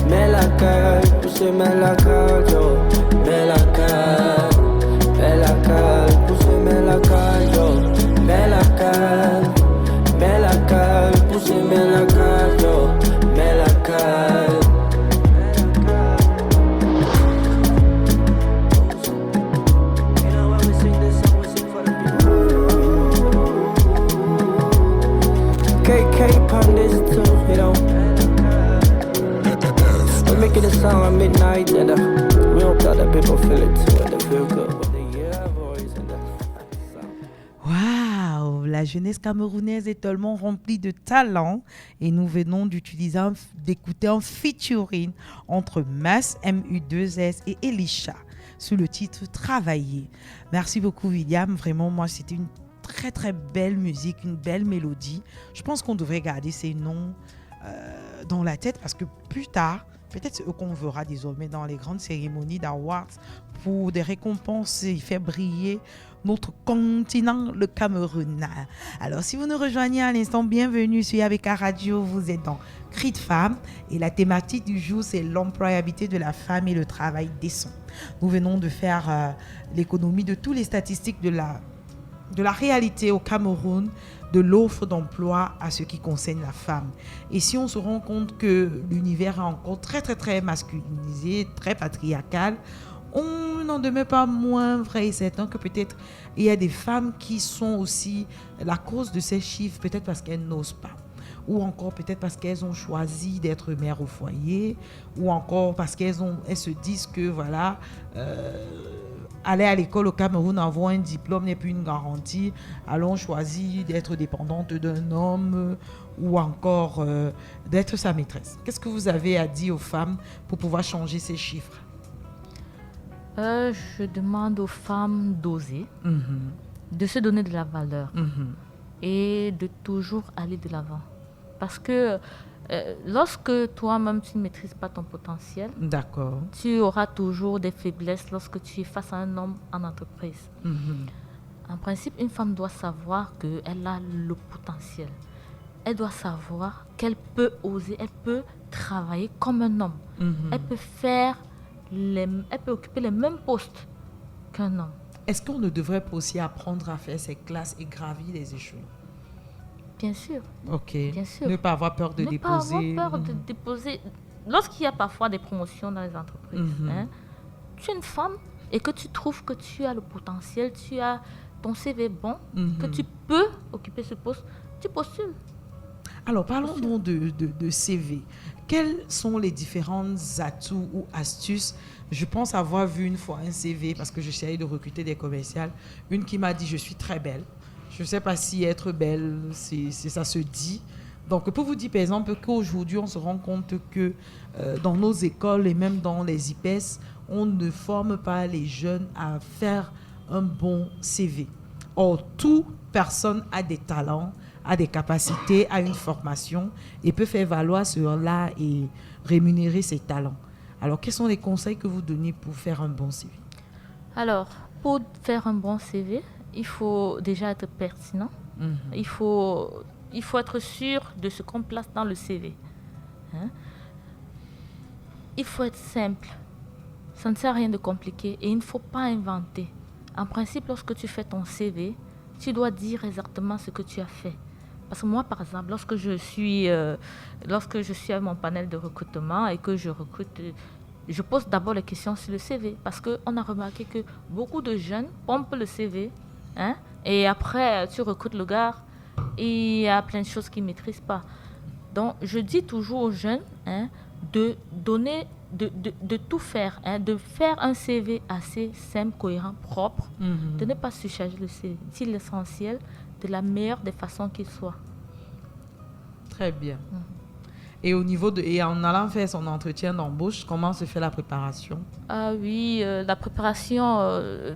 mets la calme, poussez mets la calme, mets la calme, mets la calme, poussez mets la calme, mets la calme, mets la calme, poussez mets la calme, mets la calme. KK pun this too, you know. We're making a song at midnight and we hope that the people feel it too and they feel good when they hear our voice and the sound. Waouh, la jeunesse camerounaise est tellement remplie de talent et nous venons d'écouter un featuring entre Mas, MU2S et Elisha sous le titre Travailler. Merci beaucoup William, vraiment moi c'était une très très belle musique, une belle mélodie. Je pense qu'on devrait garder ces noms dans la tête parce que plus tard, peut-être c'est eux qu'on verra désormais dans les grandes cérémonies d'awards pour des récompenses et faire briller notre continent, le Cameroun. Alors, si vous nous rejoignez à l'instant, bienvenue sur Avec Radio. Vous êtes dans Cri de Femme et la thématique du jour, c'est l'employabilité de la femme et le travail décent. Nous venons de faire l'économie de toutes les statistiques de la réalité au Cameroun, de l'offre d'emploi à ce qui concerne la femme. Et si on se rend compte que l'univers est encore très, très, très masculinisé, très patriarcal, on n'en demeure pas moins vrai et certain que peut-être il y a des femmes qui sont aussi la cause de ces chiffres, peut-être parce qu'elles n'osent pas, ou encore peut-être parce qu'elles ont choisi d'être mères au foyer, ou encore parce qu'elles se disent que voilà, aller à l'école au Cameroun, avoir un diplôme n'est plus une garantie, alors on choisit d'être dépendante d'un homme ou encore d'être sa maîtresse. Qu'est-ce que vous avez à dire aux femmes pour pouvoir changer ces chiffres? Je demande aux femmes d'oser, de se donner de la valeur et de toujours aller de l'avant. Parce que lorsque toi-même tu ne maîtrises pas ton potentiel, d'accord, tu auras toujours des faiblesses lorsque tu es face à un homme en entreprise. En principe, une femme doit savoir qu'elle a le potentiel. elle doit savoir qu'elle peut oser, elle peut travailler comme un homme. Elle peut elle peut occuper les mêmes postes qu'un homme. Est-ce qu'on ne devrait pas aussi apprendre à faire ses classes et gravir les échelons? Bien sûr. Ok. Bien sûr. Ne pas avoir peur de Ne déposer. pas avoir peur de déposer. Lorsqu'il y a parfois des promotions dans les entreprises, tu es une femme et que tu trouves que tu as le potentiel, tu as ton CV bon, que tu peux occuper ce poste, tu postules. Alors, parlons donc de CV. Quels sont les différents atouts ou astuces? Je pense avoir vu une fois un CV, parce que j'essayais de recruter des commerciales, une qui m'a dit « je suis très belle ». Je ne sais pas si être belle, ça se dit. Donc, pour vous dire, par exemple, qu'aujourd'hui, on se rend compte que dans nos écoles et même dans les IPES, on ne forme pas les jeunes à faire un bon CV. Or, toute personne a des talents, a des capacités, a une formation et peut faire valoir cela et rémunérer ses talents. Alors, quels sont les conseils que vous donnez pour faire un bon CV? Alors, pour faire un bon CV, il faut déjà être pertinent. Il faut être sûr de ce qu'on place dans le CV. Il faut être simple. Ça ne sert à rien de compliqué et il ne faut pas inventer. En principe, lorsque tu fais ton CV, tu dois dire exactement ce que tu as fait. Parce que moi, par exemple, lorsque je suis à mon panel de recrutement et que je recrute, je pose d'abord les questions sur le CV. Parce qu'on a remarqué que beaucoup de jeunes pompent le CV, et après, tu recrutes le gars et il y a plein de choses qu'ils ne maîtrisent pas. Donc, je dis toujours aux jeunes de tout faire, de faire un CV assez simple, cohérent, propre, de ne pas surcharger le CV. C'est l'essentiel de la meilleure des façons qu'il soit. Très bien. Et et en allant faire son entretien d'embauche, comment se fait la préparation? Ah oui, la préparation,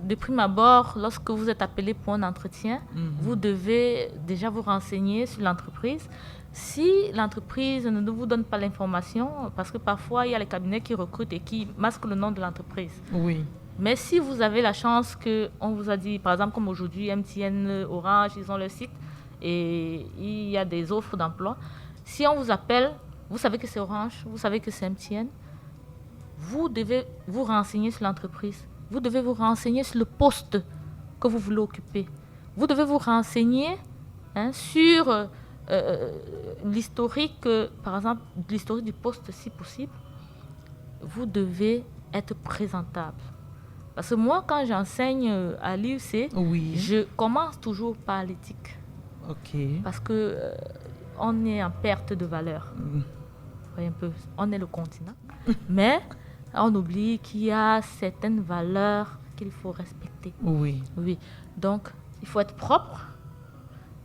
de prime abord, lorsque vous êtes appelé pour un entretien, vous devez déjà vous renseigner sur l'entreprise. Si l'entreprise ne vous donne pas l'information, parce que parfois il y a les cabinets qui recrutent et qui masquent le nom de l'entreprise. Oui. Mais si vous avez la chance qu'on vous a dit, par exemple comme aujourd'hui, MTN, Orange, ils ont leur site et il y a des offres d'emploi. Si on vous appelle, vous savez que c'est Orange, vous savez que c'est MTN, vous devez vous renseigner sur l'entreprise. Vous devez vous renseigner sur le poste que vous voulez occuper. Vous devez vous renseigner sur l'historique, par exemple, l'historique du poste si possible. Vous devez être présentable. Parce que moi, quand j'enseigne à l'IUC, je commence toujours par l'éthique. Ok. Parce que on est en perte de valeur. Voyez un peu, on est le continent. Mais on oublie qu'il y a certaines valeurs qu'il faut respecter. Oui. Oui. Donc, il faut être propre.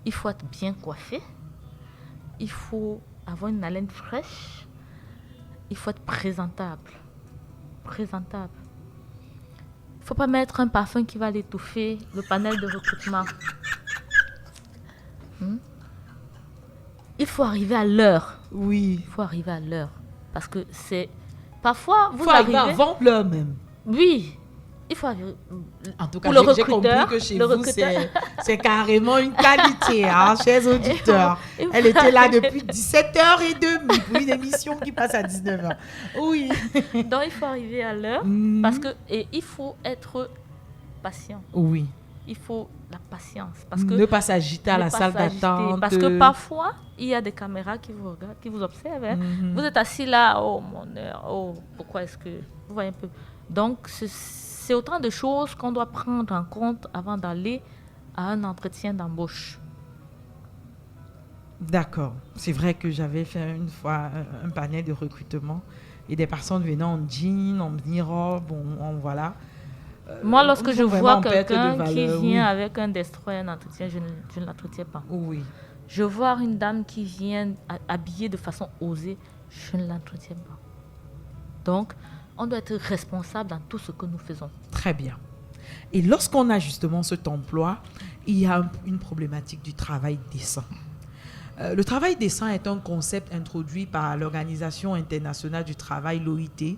Il faut être bien coiffé. Il faut avoir une haleine fraîche. Il faut être présentable. Présentable. Il ne faut pas mettre un parfum qui va l'étouffer, le panel de recrutement. Il faut arriver à l'heure. Oui. Il faut arriver à l'heure. Parce que c'est... Parfois, vous arrivez avant l'heure même. Oui. Il faut arriver... En tout cas, j'ai compris que chez vous, c'est carrément une qualité, chers auditeurs. Elle était là depuis 17h30 pour une émission qui passe à 19h. Oui. Donc, il faut arriver à l'heure parce que il faut être patient. Oui. Il faut la patience. Parce que ne pas s'agiter à la salle d'attente. Parce que parfois, il y a des caméras qui vous regardent, qui vous observent. Vous êtes assis là, oh mon heure, oh, pourquoi est-ce que... Vous voyez un peu. Donc, c'est autant de choses qu'on doit prendre en compte avant d'aller à un entretien d'embauche. D'accord. C'est vrai que j'avais fait une fois un panel de recrutement et des personnes venaient en jean, en mini-robe, voilà. Moi, lorsque je vois quelqu'un qui vient avec un destroyer, un entretien, je ne l'entretiens pas. Oui. Je vois une dame qui vient habillée de façon osée, je ne l'entretiens pas. Donc, on doit être responsable dans tout ce que nous faisons. Très bien. Et lorsqu'on a justement cet emploi, il y a une problématique du travail décent. Le travail décent est un concept introduit par l'Organisation internationale du travail, l'OIT,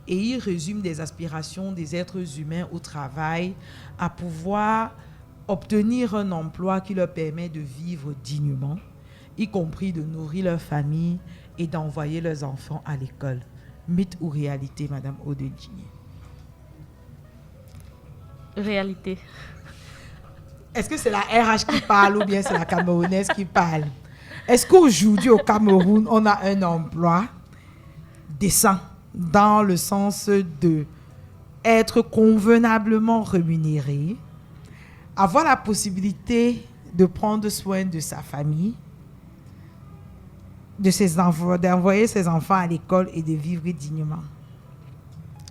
et il résume des aspirations des êtres humains au travail à pouvoir obtenir un emploi qui leur permet de vivre dignement y compris de nourrir leur famille et d'envoyer leurs enfants à l'école. Mythe ou réalité, Madame Odedjini? Réalité. Est-ce que c'est la RH qui parle ou bien c'est la Camerounaise qui parle? Est-ce qu'aujourd'hui au Cameroun, on a un emploi décent dans le sens de être convenablement rémunéré, avoir la possibilité de prendre soin de sa famille, de ses enfants, d'envoyer ses enfants à l'école et de vivre dignement?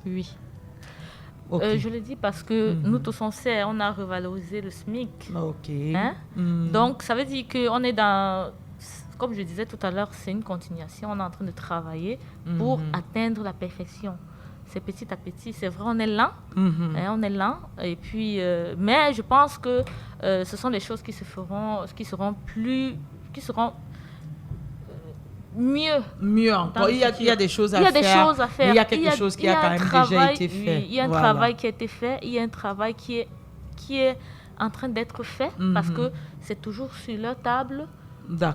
Oui. Okay. Je le dis parce que nous tous on sait, on a revalorisé le SMIC. Ok. Hein? Donc ça veut dire qu'on est dans, comme je disais tout à l'heure, c'est une continuation. On est en train de travailler pour atteindre la perfection. C'est petit à petit. C'est vrai, on est lent. Hein, on est lent. Et puis, mais je pense que ce sont des choses qui seront mieux encore. Il y a des choses à faire. Il y a des choses à faire. Il y a quelque chose qui a quand même déjà été fait. Oui, il y a un travail qui a été fait. Il y a un travail qui est en train d'être fait parce que c'est toujours sur leur table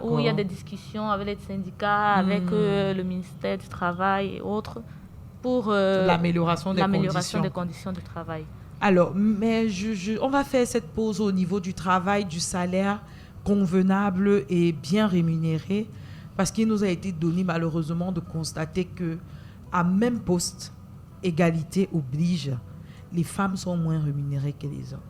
où il y a des discussions avec les syndicats, avec le ministère du Travail et autres pour l'amélioration des conditions de travail. Alors, mais on va faire cette pause au niveau du travail, du salaire convenable et bien rémunéré. Parce qu'il nous a été donné malheureusement de constater que à même poste, égalité oblige, les femmes sont moins rémunérées que les hommes.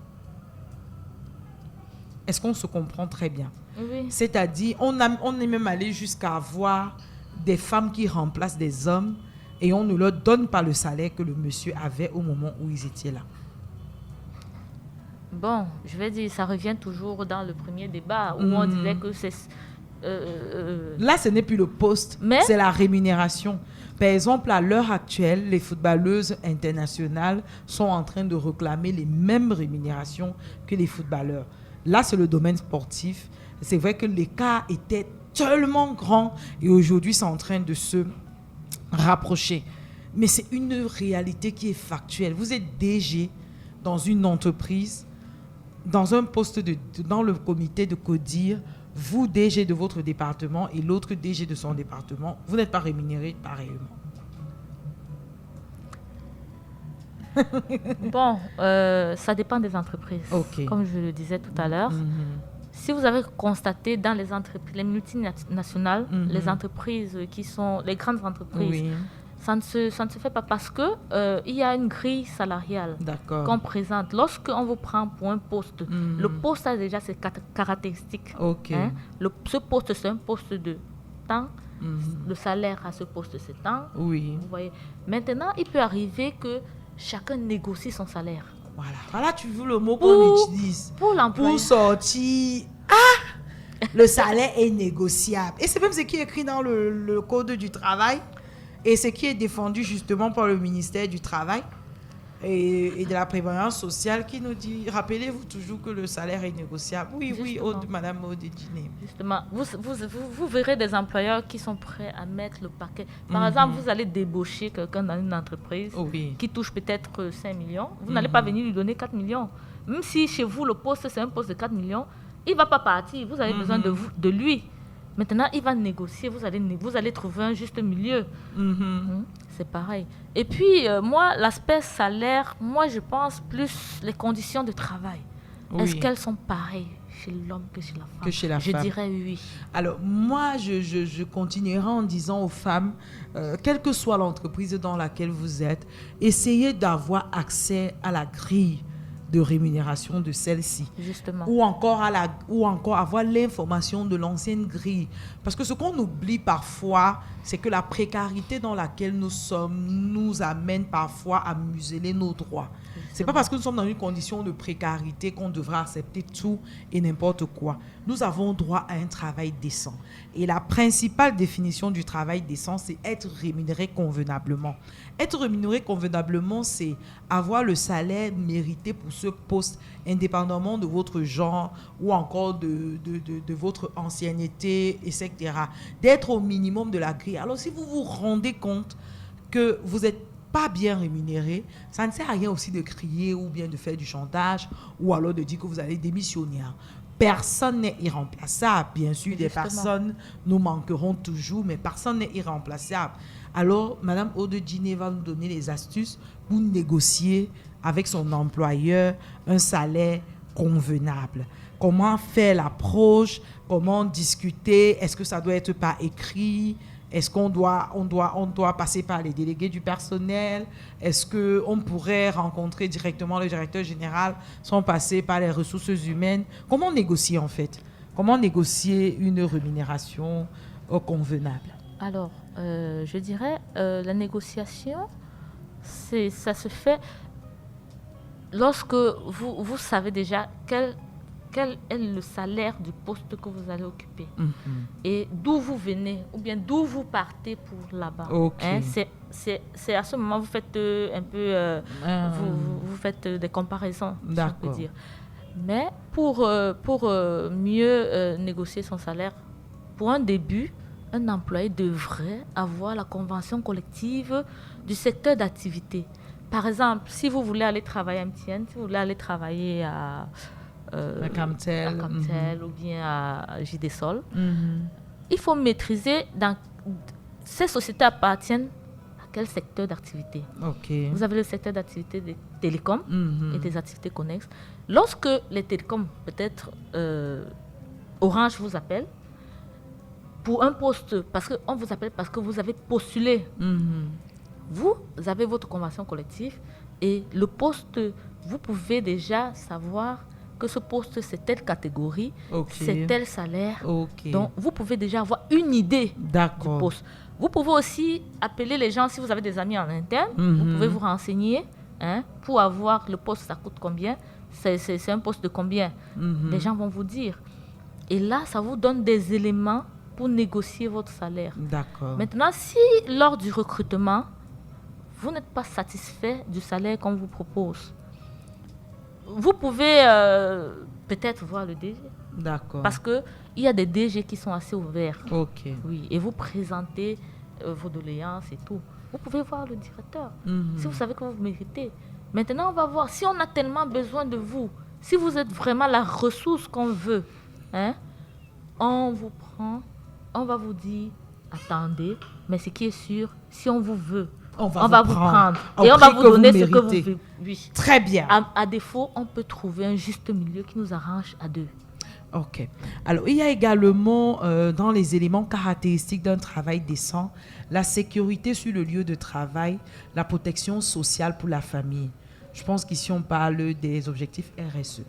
Est-ce qu'on se comprend très bien? Oui. C'est-à-dire, on est même allé jusqu'à avoir des femmes qui remplacent des hommes et on ne leur donne pas le salaire que le monsieur avait au moment où ils étaient là. Bon, je vais dire, ça revient toujours dans le premier débat où on disait que c'est... Là, ce n'est plus le poste, c'est la rémunération. Par exemple, à l'heure actuelle, les footballeuses internationales sont en train de réclamer les mêmes rémunérations que les footballeurs. Là, c'est le domaine sportif. C'est vrai que l'écart était tellement grand et aujourd'hui, c'est en train de se rapprocher. Mais c'est une réalité qui est factuelle. Vous êtes DG dans une entreprise, dans un poste dans le comité de CODIR. Vous, DG de votre département et l'autre DG de son département, vous n'êtes pas rémunéré pareillement. Bon, ça dépend des entreprises. Okay. Comme je le disais tout à l'heure. Si vous avez constaté dans les entreprises, les multinationales, les entreprises qui sont les grandes entreprises, ça ne se fait pas parce que il y a une grille salariale qu'on présente. Lorsqu'on vous prend pour un poste, le poste a déjà ses caractéristiques. Hein? Ce poste, c'est un poste de temps. Le salaire à ce poste, c'est temps. Oui. Vous voyez. Maintenant, il peut arriver que chacun négocie son salaire. Voilà, tu veux le mot qu'on utilise. Pour l'employeur. Pour sortir. Le salaire est négociable. Et c'est même ce qui est écrit dans le Code du travail. Et ce qui est défendu justement par le ministère du Travail et de la Prévoyance sociale qui nous dit, rappelez-vous toujours que le salaire est négociable. Oui, Madame Odedjini. Justement, vous verrez des employeurs qui sont prêts à mettre le paquet. Par exemple, vous allez débaucher quelqu'un dans une entreprise qui touche peut-être 5 millions. Vous n'allez pas venir lui donner 4 millions. Même si chez vous, le poste, c'est un poste de 4 millions, il ne va pas partir. Vous avez besoin de lui. Maintenant, il va négocier, vous allez trouver un juste milieu. C'est pareil. Et puis, moi, l'aspect salaire, moi, je pense plus les conditions de travail. Est-ce qu'elles sont pareilles chez l'homme que chez la femme? Que chez la femme. Je dirais oui. Alors, moi, je continuerai en disant aux femmes, quelle que soit l'entreprise dans laquelle vous êtes, essayez d'avoir accès à la grille de rémunération de celle-ci. Justement. Ou encore avoir l'information de l'ancienne grille. Parce que ce qu'on oublie parfois, c'est que la précarité dans laquelle nous sommes nous amène parfois à museler nos droits. C'est pas parce que nous sommes dans une condition de précarité qu'on devra accepter tout et n'importe quoi. Nous avons droit à un travail décent. Et la principale définition du travail décent, c'est être rémunéré convenablement. Être rémunéré convenablement, c'est avoir le salaire mérité pour ce poste, indépendamment de votre genre ou encore de votre ancienneté, etc. D'être au minimum de la grille. Alors, si vous vous rendez compte que vous n'êtes pas bien rémunéré, ça ne sert à rien aussi de crier ou bien de faire du chantage ou alors de dire que vous allez démissionner. personne n'est irremplaçable. Bien sûr, des Justement. personnes nous manqueront toujours, mais personne n'est irremplaçable. Alors, Madame Aude Djiné va nous donner les astuces pour négocier avec son employeur un salaire convenable. Comment faire l'approche, comment discuter, est-ce que ça doit être par écrit, est-ce qu'on doit passer par les délégués du personnel, est-ce qu'on pourrait rencontrer directement le directeur général sans passer par les ressources humaines. Comment négocier en fait? Comment négocier une rémunération convenable? Alors, je dirais, la négociation, ça se fait lorsque vous savez déjà quel est le salaire du poste que vous allez occuper et d'où vous venez ou bien d'où vous partez pour là-bas. Okay. C'est à ce moment que vous faites un peu, vous faites des comparaisons, si on peut dire. Mais pour mieux négocier son salaire, pour un début, un employé devrait avoir la convention collective du secteur d'activité. Par exemple, si vous voulez aller travailler à MTN, si vous voulez aller travailler à Camtel ou bien à JDSol, il faut maîtriser ces sociétés appartiennent à quel secteur d'activité. Okay. Vous avez le secteur d'activité des télécoms et des activités connexes. Lorsque les télécoms, peut-être Orange vous appelle pour un poste, parce qu'on vous appelle parce que vous avez postulé. Vous avez votre convention collective et le poste, vous pouvez déjà savoir que ce poste, c'est telle catégorie, c'est tel salaire. Donc, vous pouvez déjà avoir une idée du poste. Vous pouvez aussi appeler les gens, si vous avez des amis en interne, vous pouvez vous renseigner pour avoir le poste, ça coûte combien, c'est un poste de combien. Les gens vont vous dire. Et là, ça vous donne des éléments pour négocier votre salaire. Maintenant, si lors du recrutement, vous n'êtes pas satisfait du salaire qu'on vous propose, vous pouvez peut-être voir le DG. Parce qu'il y a des DG qui sont assez ouverts. Oui, et vous présentez vos doléances et tout. Vous pouvez voir le directeur. Si vous savez que vous méritez. Maintenant, on va voir si on a tellement besoin de vous. Si vous êtes vraiment la ressource qu'on veut, on vous prend, on va vous dire, attendez, mais ce qui est sûr, si on vous veut, on va vous prendre et on va vous donner ce que vous voulez. Oui. Très bien. À défaut, on peut trouver un juste milieu qui nous arrange à deux. Ok. Alors, il y a également dans les éléments caractéristiques d'un travail décent, la sécurité sur le lieu de travail, la protection sociale pour la famille. Je pense qu'ici, on parle des objectifs RSE.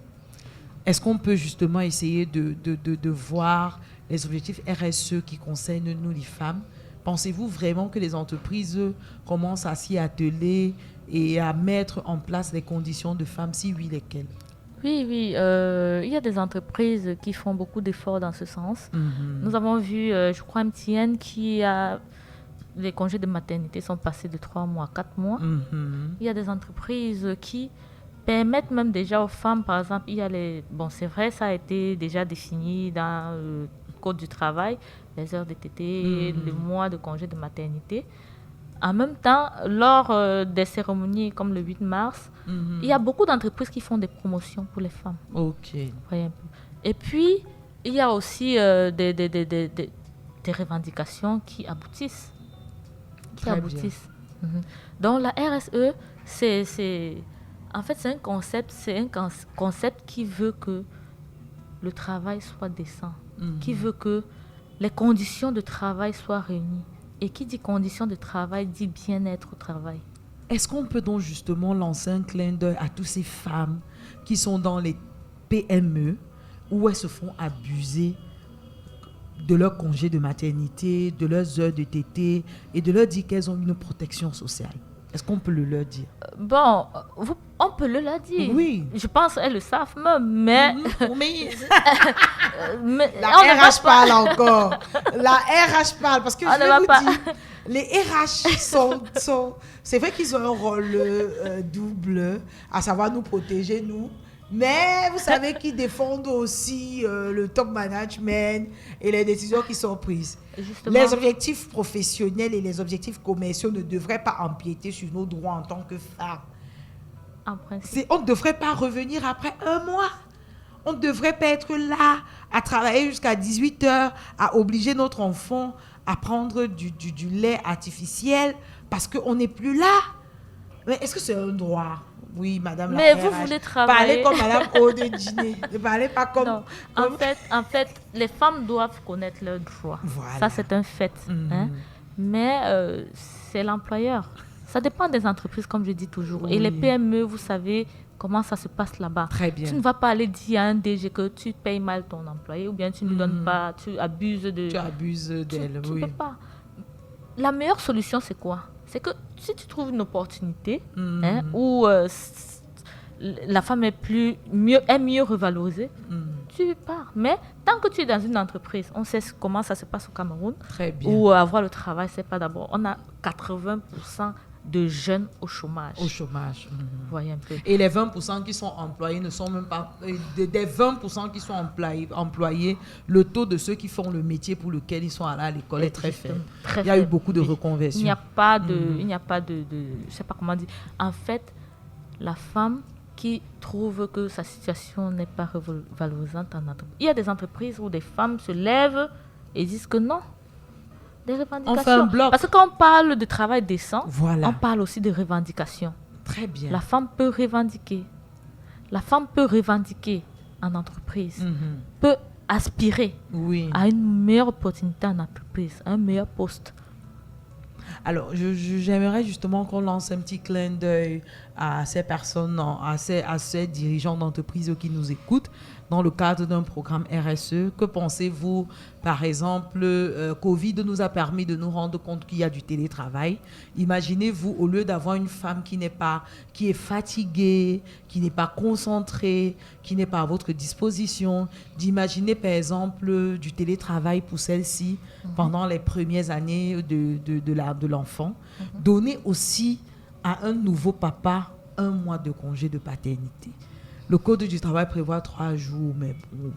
Est-ce qu'on peut justement essayer de voir les objectifs RSE qui concernent nous, les femmes? Pensez-vous vraiment que les entreprises commencent à s'y atteler et à mettre en place les conditions de femmes? Si oui, lesquelles? Oui, il y a des entreprises qui font beaucoup d'efforts dans ce sens. Nous avons vu, je crois, MTN qui a... Les congés de maternité sont passés de 3 mois à 4 mois. Il y a des entreprises qui permettent même déjà aux femmes, par exemple, il y a les... Bon, c'est vrai, ça a été déjà défini dans le Code du travail, les heures de TT, les mois de congé de maternité. En même temps, lors des cérémonies comme le 8 mars, il y a beaucoup d'entreprises qui font des promotions pour les femmes. Et puis, il y a aussi des revendications qui aboutissent. Donc, la RSE, en fait, c'est un concept qui veut que le travail soit décent, qui veut que les conditions de travail soient réunies. Et qui dit conditions de travail dit bien-être au travail. Est-ce qu'on peut donc justement lancer un clin d'œil à toutes ces femmes qui sont dans les PME où elles se font abuser de leur congé de maternité, de leurs heures de TT et de leur dire qu'elles ont une protection sociale? Est-ce qu'on peut le leur dire? Bon, on peut le leur dire. Oui. Je pense qu'elles le savent même, mais... La RH parle encore. La RH parle parce que je vais vous dire, les RH sont... C'est vrai qu'ils ont un rôle double, à savoir nous protéger, nous. Mais vous savez qu'ils défendent aussi le top management et les décisions qui sont prises. Justement. Les objectifs professionnels et les objectifs commerciaux ne devraient pas empiéter sur nos droits en tant que femmes. En principe. On ne devrait pas revenir après 1 mois. On ne devrait pas être là à travailler jusqu'à 18h, à obliger notre enfant à prendre du lait artificiel parce qu'on n'est plus là. Mais est-ce que c'est un droit? Oui, madame Mais la vous RH. voulez travailler. Parlez comme madame Aude Djiné. Ne parlez pas comme... Non. En fait, les femmes doivent connaître leurs droits. Voilà. Ça, c'est un fait. Hein. Mais c'est l'employeur. Ça dépend des entreprises, comme je dis toujours. Et les PME, vous savez comment ça se passe là-bas. Très bien. Tu ne vas pas aller dire à un DG que tu payes mal ton employé ou bien tu ne lui donnes pas, tu abuses de... Tu abuses d'elle, Tu oui. peux pas. La meilleure solution, c'est quoi? C'est que si tu trouves une opportunité où la femme est mieux revalorisée, tu pars. Mais tant que tu es dans une entreprise, on sait comment ça se passe au Cameroun, Très bien. où avoir le travail, c'est pas d'abord. On a 80% de jeunes au chômage. Au chômage. Vous voyez un peu. Et les 20% qui sont employés ne sont même pas... Des 20% qui sont employés, le taux de ceux qui font le métier pour lequel ils sont allés à l'école est très faible. Très Il y a eu faible. beaucoup de reconversions. Il n'y a pas de... Je sais pas comment dire. En fait, la femme qui trouve que sa situation n'est pas valorisante en entreprise. Il y a des entreprises où des femmes se lèvent et disent que non. Des revendications. On fait un bloc. Parce que quand on parle de travail décent, Voilà. on parle aussi de revendications. Très bien. La femme peut revendiquer. La femme peut revendiquer en entreprise. Peut aspirer Oui. à une meilleure opportunité en entreprise, à un meilleur poste. Alors, j'aimerais justement qu'on lance un petit clin d'œil à ces personnes, à ces dirigeants d'entreprise qui nous écoutent dans le cadre d'un programme RSE. Que pensez-vous, par exemple, Covid nous a permis de nous rendre compte qu'il y a du télétravail. Imaginez-vous, au lieu d'avoir une femme qui est fatiguée, qui n'est pas concentrée, qui n'est pas à votre disposition, d'imaginer, par exemple, du télétravail pour celle-ci pendant les premières années de l'enfant. Donner aussi à un nouveau papa 1 mois de congé de paternité. Le code du travail prévoit 3 jours, mais bon.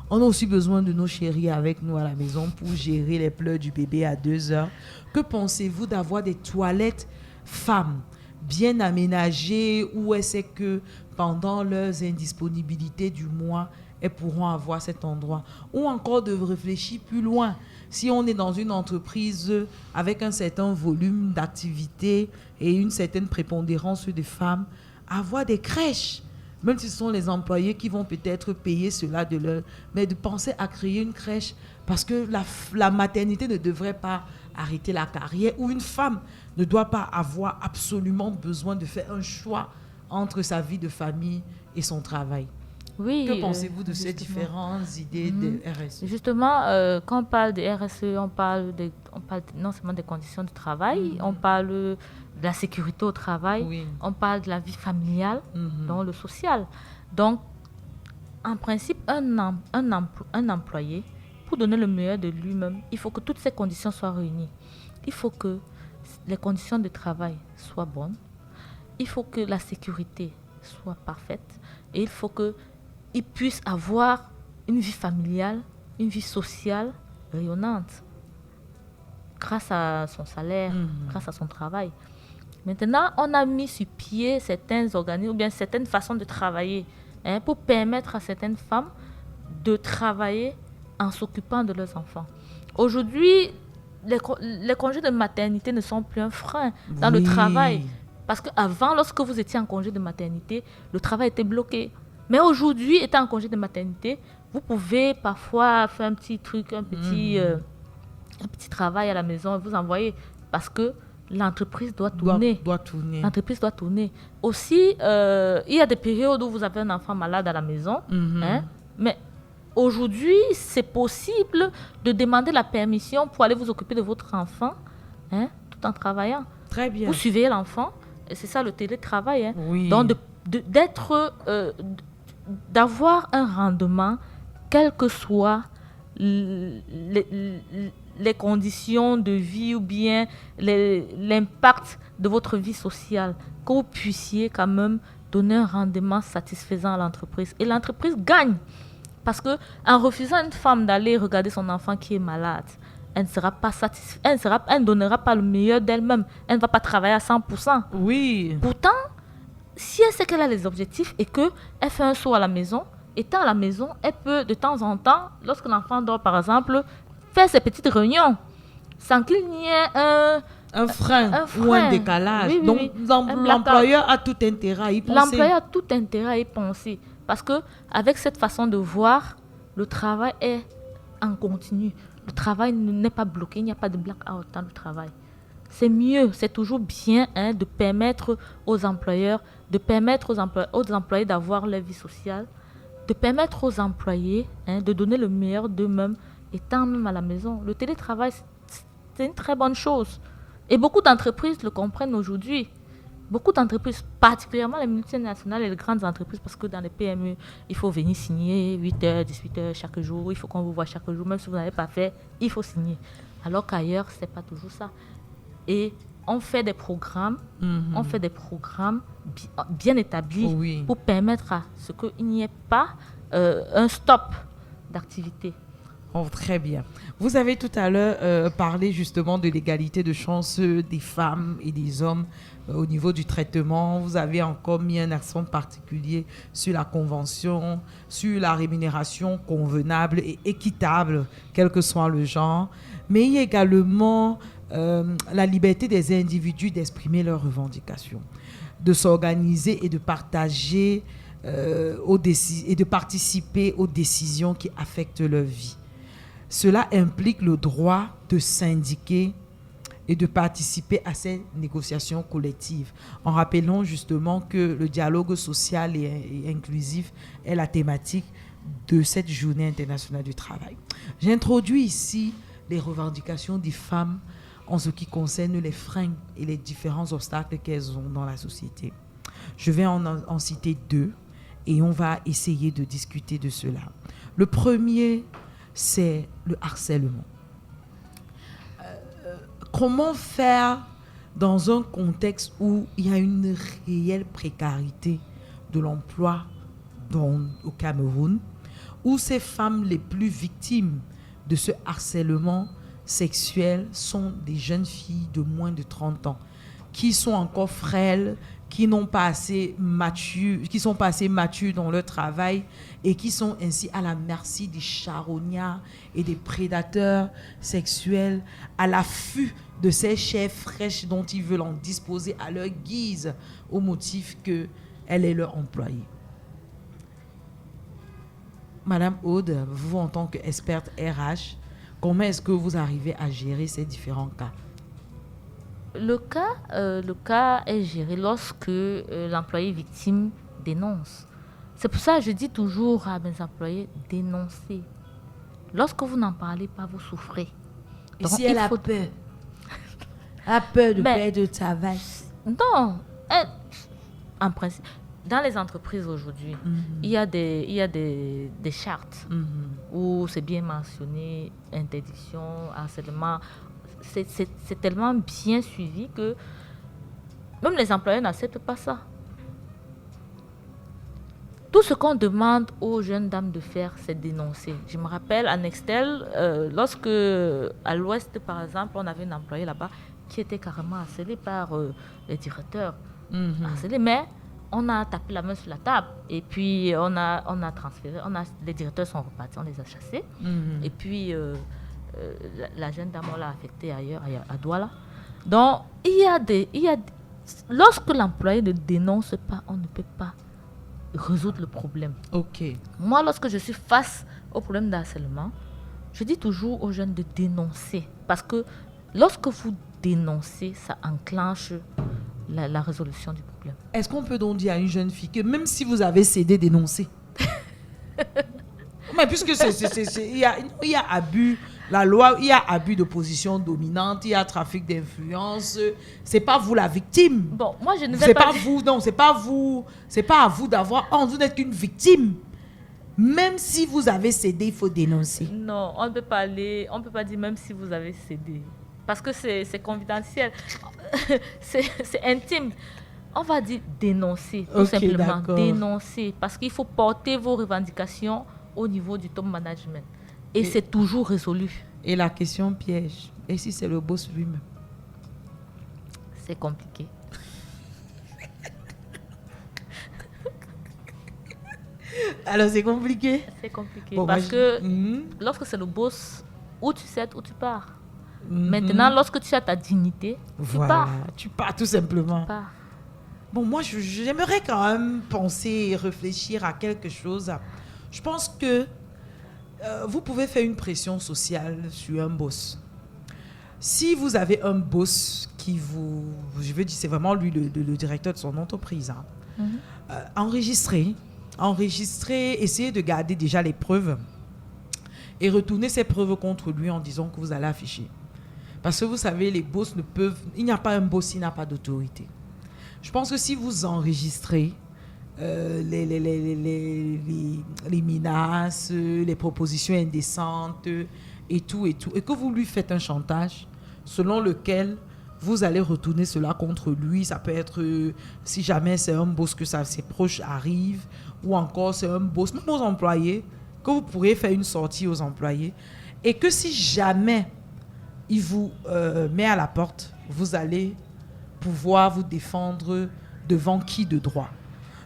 On a aussi besoin de nos chéris avec nous à la maison pour gérer les pleurs du bébé à 2 heures. Que pensez-vous d'avoir des toilettes femmes bien aménagées où est-ce que pendant leurs indisponibilités du mois, elles pourront avoir cet endroit? Ou encore de réfléchir plus loin. Si on est dans une entreprise avec un certain volume d'activité et une certaine prépondérance des femmes, avoir des crèches. Même si ce sont les employés qui vont peut-être payer cela de leur... Mais de penser à créer une crèche parce que la maternité ne devrait pas arrêter la carrière ou une femme ne doit pas avoir absolument besoin de faire un choix entre sa vie de famille et son travail. Oui, Que pensez-vous de ces justement. différentes idées de RSE? Justement, quand on parle de RSE, on parle non seulement des conditions de travail, on parle de la sécurité au travail, Oui. on parle de la vie familiale, donc le social. Donc, en principe, un employé, pour donner le meilleur de lui-même, il faut que toutes ces conditions soient réunies. Il faut que les conditions de travail soient bonnes, il faut que la sécurité soit parfaite et il faut qu'il puisse avoir une vie familiale, une vie sociale rayonnante grâce à son salaire, grâce à son travail. Maintenant, on a mis sur pied certains organismes ou bien certaines façons de travailler pour permettre à certaines femmes de travailler en s'occupant de leurs enfants. Aujourd'hui, les congés de maternité ne sont plus un frein dans le travail. Parce qu'avant, lorsque vous étiez en congé de maternité, le travail était bloqué. Mais aujourd'hui, étant en congé de maternité, vous pouvez parfois faire un petit truc, un petit travail à la maison et vous envoyer. Parce que l'entreprise doit tourner. L'entreprise doit tourner. Aussi, il y a des périodes où vous avez un enfant malade à la maison. Mais aujourd'hui, c'est possible de demander la permission pour aller vous occuper de votre enfant tout en travaillant. Très bien. Vous suivez l'enfant. Et c'est ça le télétravail. Oui. Donc, d'avoir un rendement, quelles que soient les conditions de vie ou bien l'impact de votre vie sociale, que vous puissiez quand même donner un rendement satisfaisant à l'entreprise. Et l'entreprise gagne. Parce qu'en refusant à une femme d'aller regarder son enfant qui est malade, elle ne sera pas satisfaite, elle ne donnera pas le meilleur d'elle-même. Elle ne va pas travailler à 100%. Oui. Pourtant, si elle sait qu'elle a les objectifs et qu'elle fait un saut à la maison, étant à la maison, elle peut de temps en temps, lorsque l'enfant dort par exemple, faire ses petites réunions sans qu'il n'y ait un frein ou un décalage. Oui, oui, Donc, oui. l'employeur a tout intérêt à y penser. L'employeur a tout intérêt à y penser. Parce qu'avec cette façon de voir, le travail est en continu. Le travail n'est pas bloqué, il n'y a pas de blackout dans le travail. C'est mieux, c'est toujours bien de permettre aux employeurs, aux employés d'avoir leur vie sociale, de permettre aux employés de donner le meilleur d'eux-mêmes, étant même à la maison. Le télétravail, c'est une très bonne chose. Et beaucoup d'entreprises le comprennent aujourd'hui. Beaucoup d'entreprises, particulièrement les multinationales et les grandes entreprises, parce que dans les PME, il faut venir signer 8h, 18h chaque jour, il faut qu'on vous voit chaque jour, même si vous n'avez pas fait, il faut signer. Alors qu'ailleurs, ce n'est pas toujours ça. Et on fait des programmes, bien établis pour permettre à ce qu'il n'y ait pas un stop d'activité. Oh, très bien. Vous avez tout à l'heure parlé justement de l'égalité de chance des femmes et des hommes au niveau du traitement. Vous avez encore mis un accent particulier sur la convention, sur la rémunération convenable et équitable, quel que soit le genre. Mais il y a également la liberté des individus d'exprimer leurs revendications, de s'organiser et de partager et de participer aux décisions qui affectent leur vie. Cela implique le droit de syndiquer et de participer à ces négociations collectives, en rappelant justement que le dialogue social et inclusif est la thématique de cette journée internationale du travail. J'introduis ici les revendications des femmes en ce qui concerne les freins et les différents obstacles qu'elles ont dans la société. Je vais en citer 2 et on va essayer de discuter de cela. Le premier, c'est le harcèlement. Comment faire dans un contexte où il y a une réelle précarité de l'emploi au Cameroun, où ces femmes les plus victimes de ce harcèlement sexuel sont des jeunes filles de moins de 30 ans, qui sont encore frêles, qui sont pas assez matures dans leur travail et qui sont ainsi à la merci des charognards et des prédateurs sexuels, à l'affût de ces chairs fraîches dont ils veulent en disposer à leur guise au motif qu'elle est leur employée. Madame Aude, vous en tant qu'experte RH, comment est-ce que vous arrivez à gérer ces différents cas? Le cas est géré lorsque l'employé victime dénonce. C'est pour ça que je dis toujours à mes employés, dénoncez. Lorsque vous n'en parlez pas, vous souffrez. Et si elle a peur? Elle a peur de perdre le travail? Non. En principe, dans les entreprises aujourd'hui, il y a des chartes où c'est bien mentionné, interdiction, harcèlement. C'est tellement bien suivi que même les employeurs n'acceptent pas ça. Tout ce qu'on demande aux jeunes dames de faire, c'est dénoncer. Je me rappelle à Nextel, lorsque à l'Ouest, par exemple, on avait un employé là-bas qui était carrément harcelé par les directeurs. Harcelé, mais on a tapé la main sur la table et puis on a transféré. Les directeurs sont repartis, on les a chassés. Et puis la jeune dame, on l'a affectée ailleurs, à Douala. Donc, lorsque l'employé ne dénonce pas, on ne peut pas résoudre le problème. Ok. Moi, lorsque je suis face au problème d'harcèlement, je dis toujours aux jeunes de dénoncer. Parce que lorsque vous dénoncez, ça enclenche la résolution du problème. Est-ce qu'on peut donc dire à une jeune fille que même si vous avez cédé, dénoncez? Mais puisque il y a abus, la loi, il y a abus de position dominante, il y a trafic d'influence, c'est pas vous la victime. Bon, moi je ne vais pas... C'est pas à vous d'avoir honte, vous n'êtes qu'une victime. Même si vous avez cédé, il faut dénoncer. Non, on ne peut pas dire même si vous avez cédé. Parce que c'est confidentiel. c'est intime. On va dire dénoncer, tout simplement. D'accord. Dénoncer. Parce qu'il faut porter vos revendications au niveau du top management. Et c'est toujours résolu. Et la question piège, et si c'est le boss lui-même? C'est compliqué. Alors, c'est compliqué. C'est compliqué Bon, parce moi, que lorsque c'est le boss, ou tu cèdes ou tu pars. Maintenant, lorsque tu as ta dignité, voilà, tu pars tout simplement. tu pars. Bon, moi, j'aimerais quand même penser et réfléchir à quelque chose. Je pense que vous pouvez faire une pression sociale sur un boss. Si vous avez un boss qui vous... Je veux dire, c'est vraiment lui le directeur de son entreprise. Enregistrez, essayez de garder déjà les preuves et retournez ces preuves contre lui en disant que vous allez afficher. Parce que vous savez, les boss ne peuvent... Il n'y a pas un boss s'il n'a pas d'autorité. Je pense que si vous enregistrez les menaces, les propositions indécentes et tout, et que vous lui faites un chantage selon lequel vous allez retourner cela contre lui, ça peut être si jamais c'est un boss que ses proches arrivent, ou encore c'est un boss, même aux employés, que vous pourrez faire une sortie aux employés, et que si jamais il vous met à la porte, vous allez pouvoir vous défendre devant qui de droit.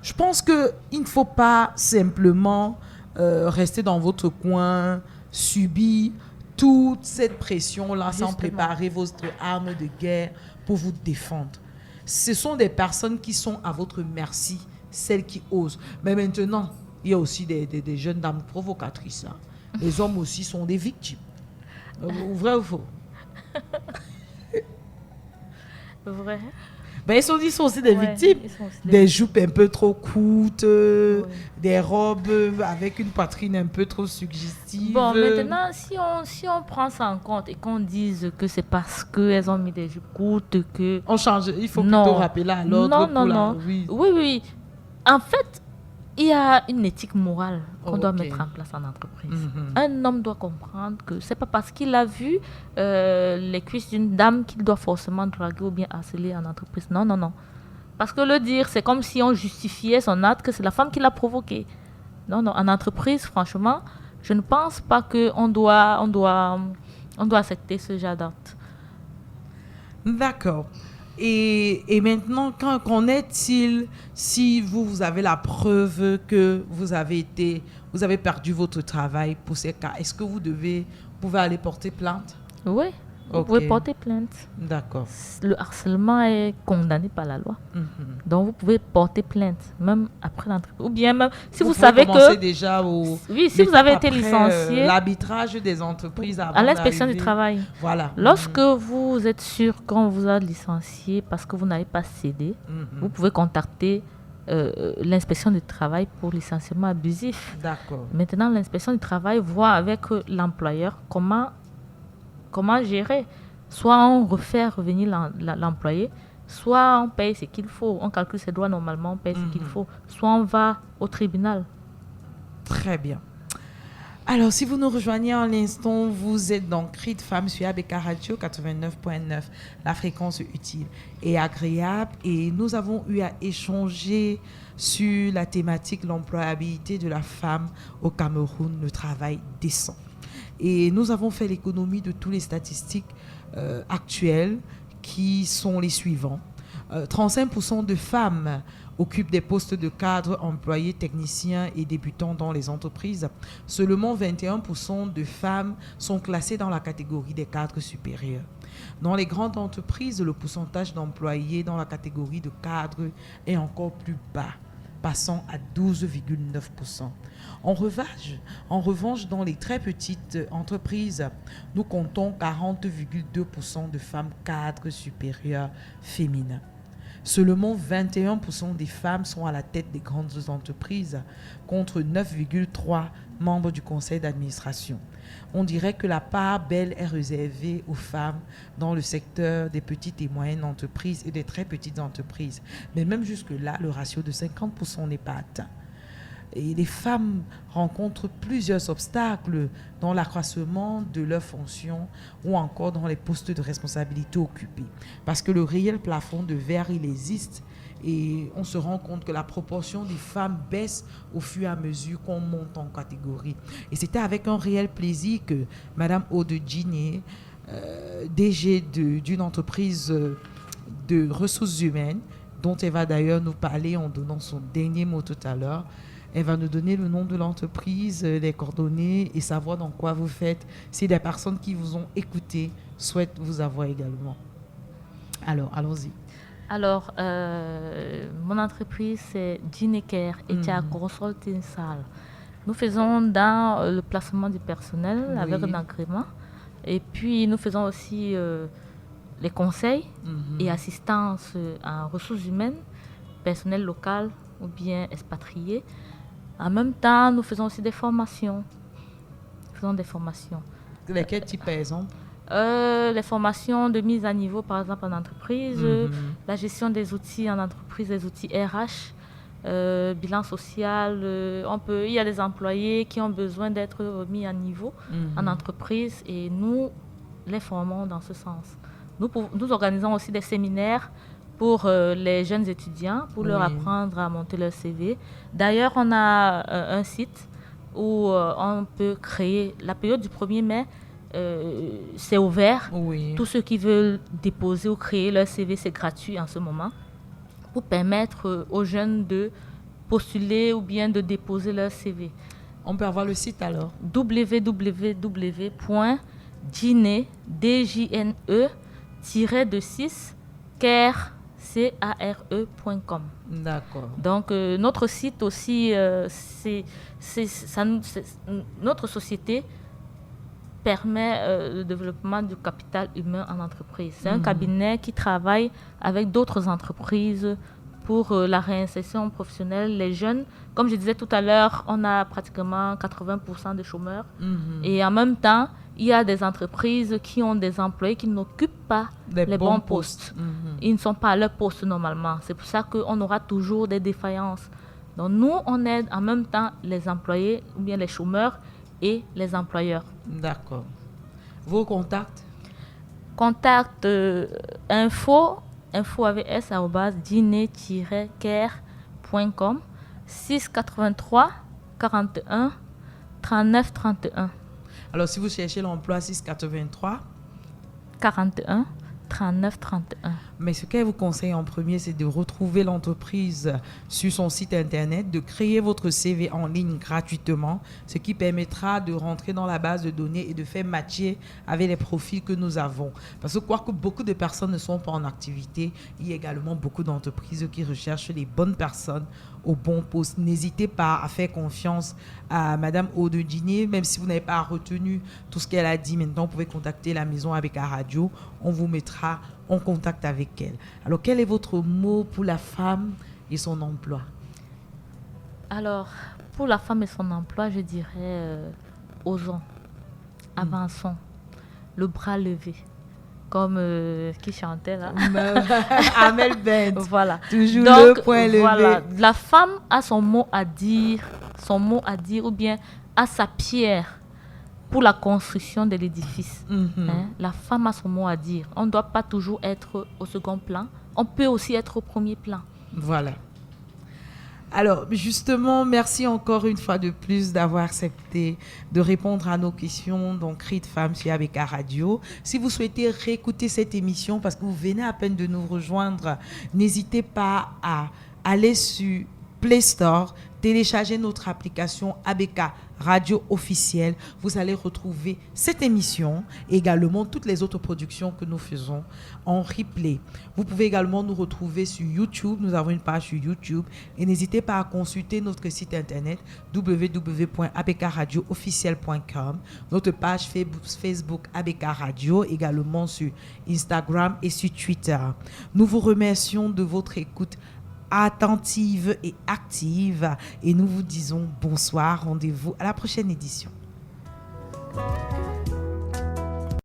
Je pense qu'il ne faut pas simplement rester dans votre coin, subir toute cette pression-là sans préparer votre arme de guerre pour vous défendre. Ce sont des personnes qui sont à votre merci, celles qui osent. Mais maintenant, il y a aussi des jeunes dames provocatrices. Hein. Les hommes aussi sont des victimes. Vrai ou faux? Vrai. Ben, ils sont aussi des victimes. Des jupes un peu trop courtes, des robes avec une poitrine un peu trop suggestive. Bon, maintenant, si on prend ça en compte et qu'on dise que c'est parce qu'elles ont mis des jupes courtes que... On change, il faut plutôt rappeler à l'ordre. Non. Oui. En fait, il y a une éthique morale qu'on doit mettre en place en entreprise. Un homme doit comprendre que c'est pas parce qu'il a vu les cuisses d'une dame qu'il doit forcément draguer ou bien harceler en entreprise. Non. Parce que le dire, c'est comme si on justifiait son acte, que c'est la femme qui l'a provoqué. Non, en entreprise, franchement, je ne pense pas qu'on doit accepter ce genre d'acte. D'accord. Et maintenant, qu'en est-il si vous avez la preuve que vous avez perdu votre travail pour ces cas? Est-ce que vous pouvez aller porter plainte? Oui, vous pouvez porter plainte. D'accord. Le harcèlement est condamné par la loi. Donc, vous pouvez porter plainte, même après l'entreprise. Ou bien même, si vous savez que... déjà si vous avez été licencié... l'arbitrage des entreprises à l'inspection du travail. Voilà. Lorsque vous êtes sûr qu'on vous a licencié parce que vous n'avez pas cédé, vous pouvez contacter l'inspection du travail pour licenciement abusif. D'accord. Maintenant, l'inspection du travail voit avec l'employeur comment gérer. Soit on refait revenir l'employé, soit on paye ce qu'il faut, on calcule ses droits normalement, on paye ce qu'il faut, soit on va au tribunal. Très bien. Alors, si vous nous rejoignez en l'instant, vous êtes dans Cri de Femme sur ABK Radio 89.9, la fréquence utile et agréable. Et nous avons eu à échanger sur la thématique l'employabilité de la femme au Cameroun, le travail décent. Et nous avons fait l'économie de toutes les statistiques actuelles qui sont les suivants. 35% de femmes occupent des postes de cadres, employés, techniciens et débutants dans les entreprises. Seulement 21% de femmes sont classées dans la catégorie des cadres supérieurs. Dans les grandes entreprises, le pourcentage d'employés dans la catégorie de cadres est encore plus bas, passant à 12,9%. En revanche, dans les très petites entreprises, nous comptons 40,2% de femmes cadres supérieures féminines. Seulement 21% des femmes sont à la tête des grandes entreprises, contre 9,3% membres du conseil d'administration. On dirait que la part belle est réservée aux femmes dans le secteur des petites et moyennes entreprises et des très petites entreprises. Mais même jusque-là, le ratio de 50% n'est pas atteint. Et les femmes rencontrent plusieurs obstacles dans l'accroissement de leurs fonctions ou encore dans les postes de responsabilité occupés. Parce que le réel plafond de verre, il existe et on se rend compte que la proportion des femmes baisse au fur et à mesure qu'on monte en catégorie. Et c'était avec un réel plaisir que Madame Aude Djigné, DG d'une entreprise de ressources humaines, dont elle va d'ailleurs nous parler en donnant son dernier mot tout à l'heure, Elle va nous donner le nom de l'entreprise, les coordonnées et savoir dans quoi vous faites. Si des personnes qui vous ont écouté souhaitent vous avoir également. Alors, allons-y. Alors, mon entreprise, c'est Gineker et Tia Consulting Salle. Nous faisons dans le placement du personnel avec un agrément. Et puis, nous faisons aussi les conseils et assistance en ressources humaines, personnel local ou bien expatrié. En même temps, nous faisons aussi des formations. Lesquels types, par exemple? Les formations de mise à niveau, par exemple, en entreprise, la gestion des outils en entreprise, les outils RH, bilan social. Il y a des employés qui ont besoin d'être mis à niveau en entreprise et nous les formons dans ce sens. Nous organisons aussi des séminaires pour les jeunes étudiants, pour leur apprendre à monter leur CV. D'ailleurs, on a un site où on peut créer, la période du 1er mai, c'est ouvert. Tous ceux qui veulent déposer ou créer leur CV, c'est gratuit en ce moment, pour permettre aux jeunes de postuler ou bien de déposer leur CV. On peut avoir le site alors? www.gine-care.com. D'accord. Donc, notre site aussi, notre société permet le développement du capital humain en entreprise. C'est un cabinet qui travaille avec d'autres entreprises pour la réinsertion professionnelle. Les jeunes, comme je disais tout à l'heure, on a pratiquement 80% de chômeurs. Et en même temps, il y a des entreprises qui ont des employés qui n'occupent pas les bons postes. Ils ne sont pas à leur poste normalement. C'est pour ça qu'on aura toujours des défaillances. Donc nous, on aide en même temps les employés ou bien les chômeurs et les employeurs. D'accord. Vos contacts? Contact info avec s @gine-care.com 683 41 39 31. Alors, si vous cherchez l'emploi, 683 41 39 31. Mais ce qu'elle vous conseille en premier, c'est de retrouver l'entreprise sur son site internet, de créer votre CV en ligne gratuitement, ce qui permettra de rentrer dans la base de données et de faire matcher avec les profils que nous avons. Parce que quoique beaucoup de personnes ne sont pas en activité, il y a également beaucoup d'entreprises qui recherchent les bonnes personnes au bon poste. N'hésitez pas à faire confiance à Madame Odedjiné, même si vous n'avez pas retenu tout ce qu'elle a dit. Maintenant, vous pouvez contacter la maison ABK Radio. On vous mettra en contact avec elle. Alors, quel est votre mot pour la femme et son emploi? Alors, pour la femme et son emploi, je dirais osons, avançons, le bras levé. Comme qui chantait là. Amel Bent. Voilà. Toujours donc, le point levé. Voilà. La femme a son mot à dire ou bien a sa pierre pour la construction de l'édifice. La femme a son mot à dire. On ne doit pas toujours être au second plan. On peut aussi être au premier plan. Voilà. Alors, justement, merci encore une fois de plus d'avoir accepté de répondre à nos questions dans Cri de Femme sur ABK Radio. Si vous souhaitez réécouter cette émission parce que vous venez à peine de nous rejoindre, n'hésitez pas à aller sur Play Store, télécharger notre application ABK Radio officielle. Vous allez retrouver cette émission et également toutes les autres productions que nous faisons en replay. Vous pouvez également nous retrouver sur YouTube. Nous avons une page sur YouTube et n'hésitez pas à consulter notre site internet www.abkradioofficiel.com, notre page Facebook ABK Radio, également sur Instagram et sur Twitter. Nous vous remercions de votre écoute attentive et active et nous vous disons bonsoir, rendez-vous à la prochaine édition.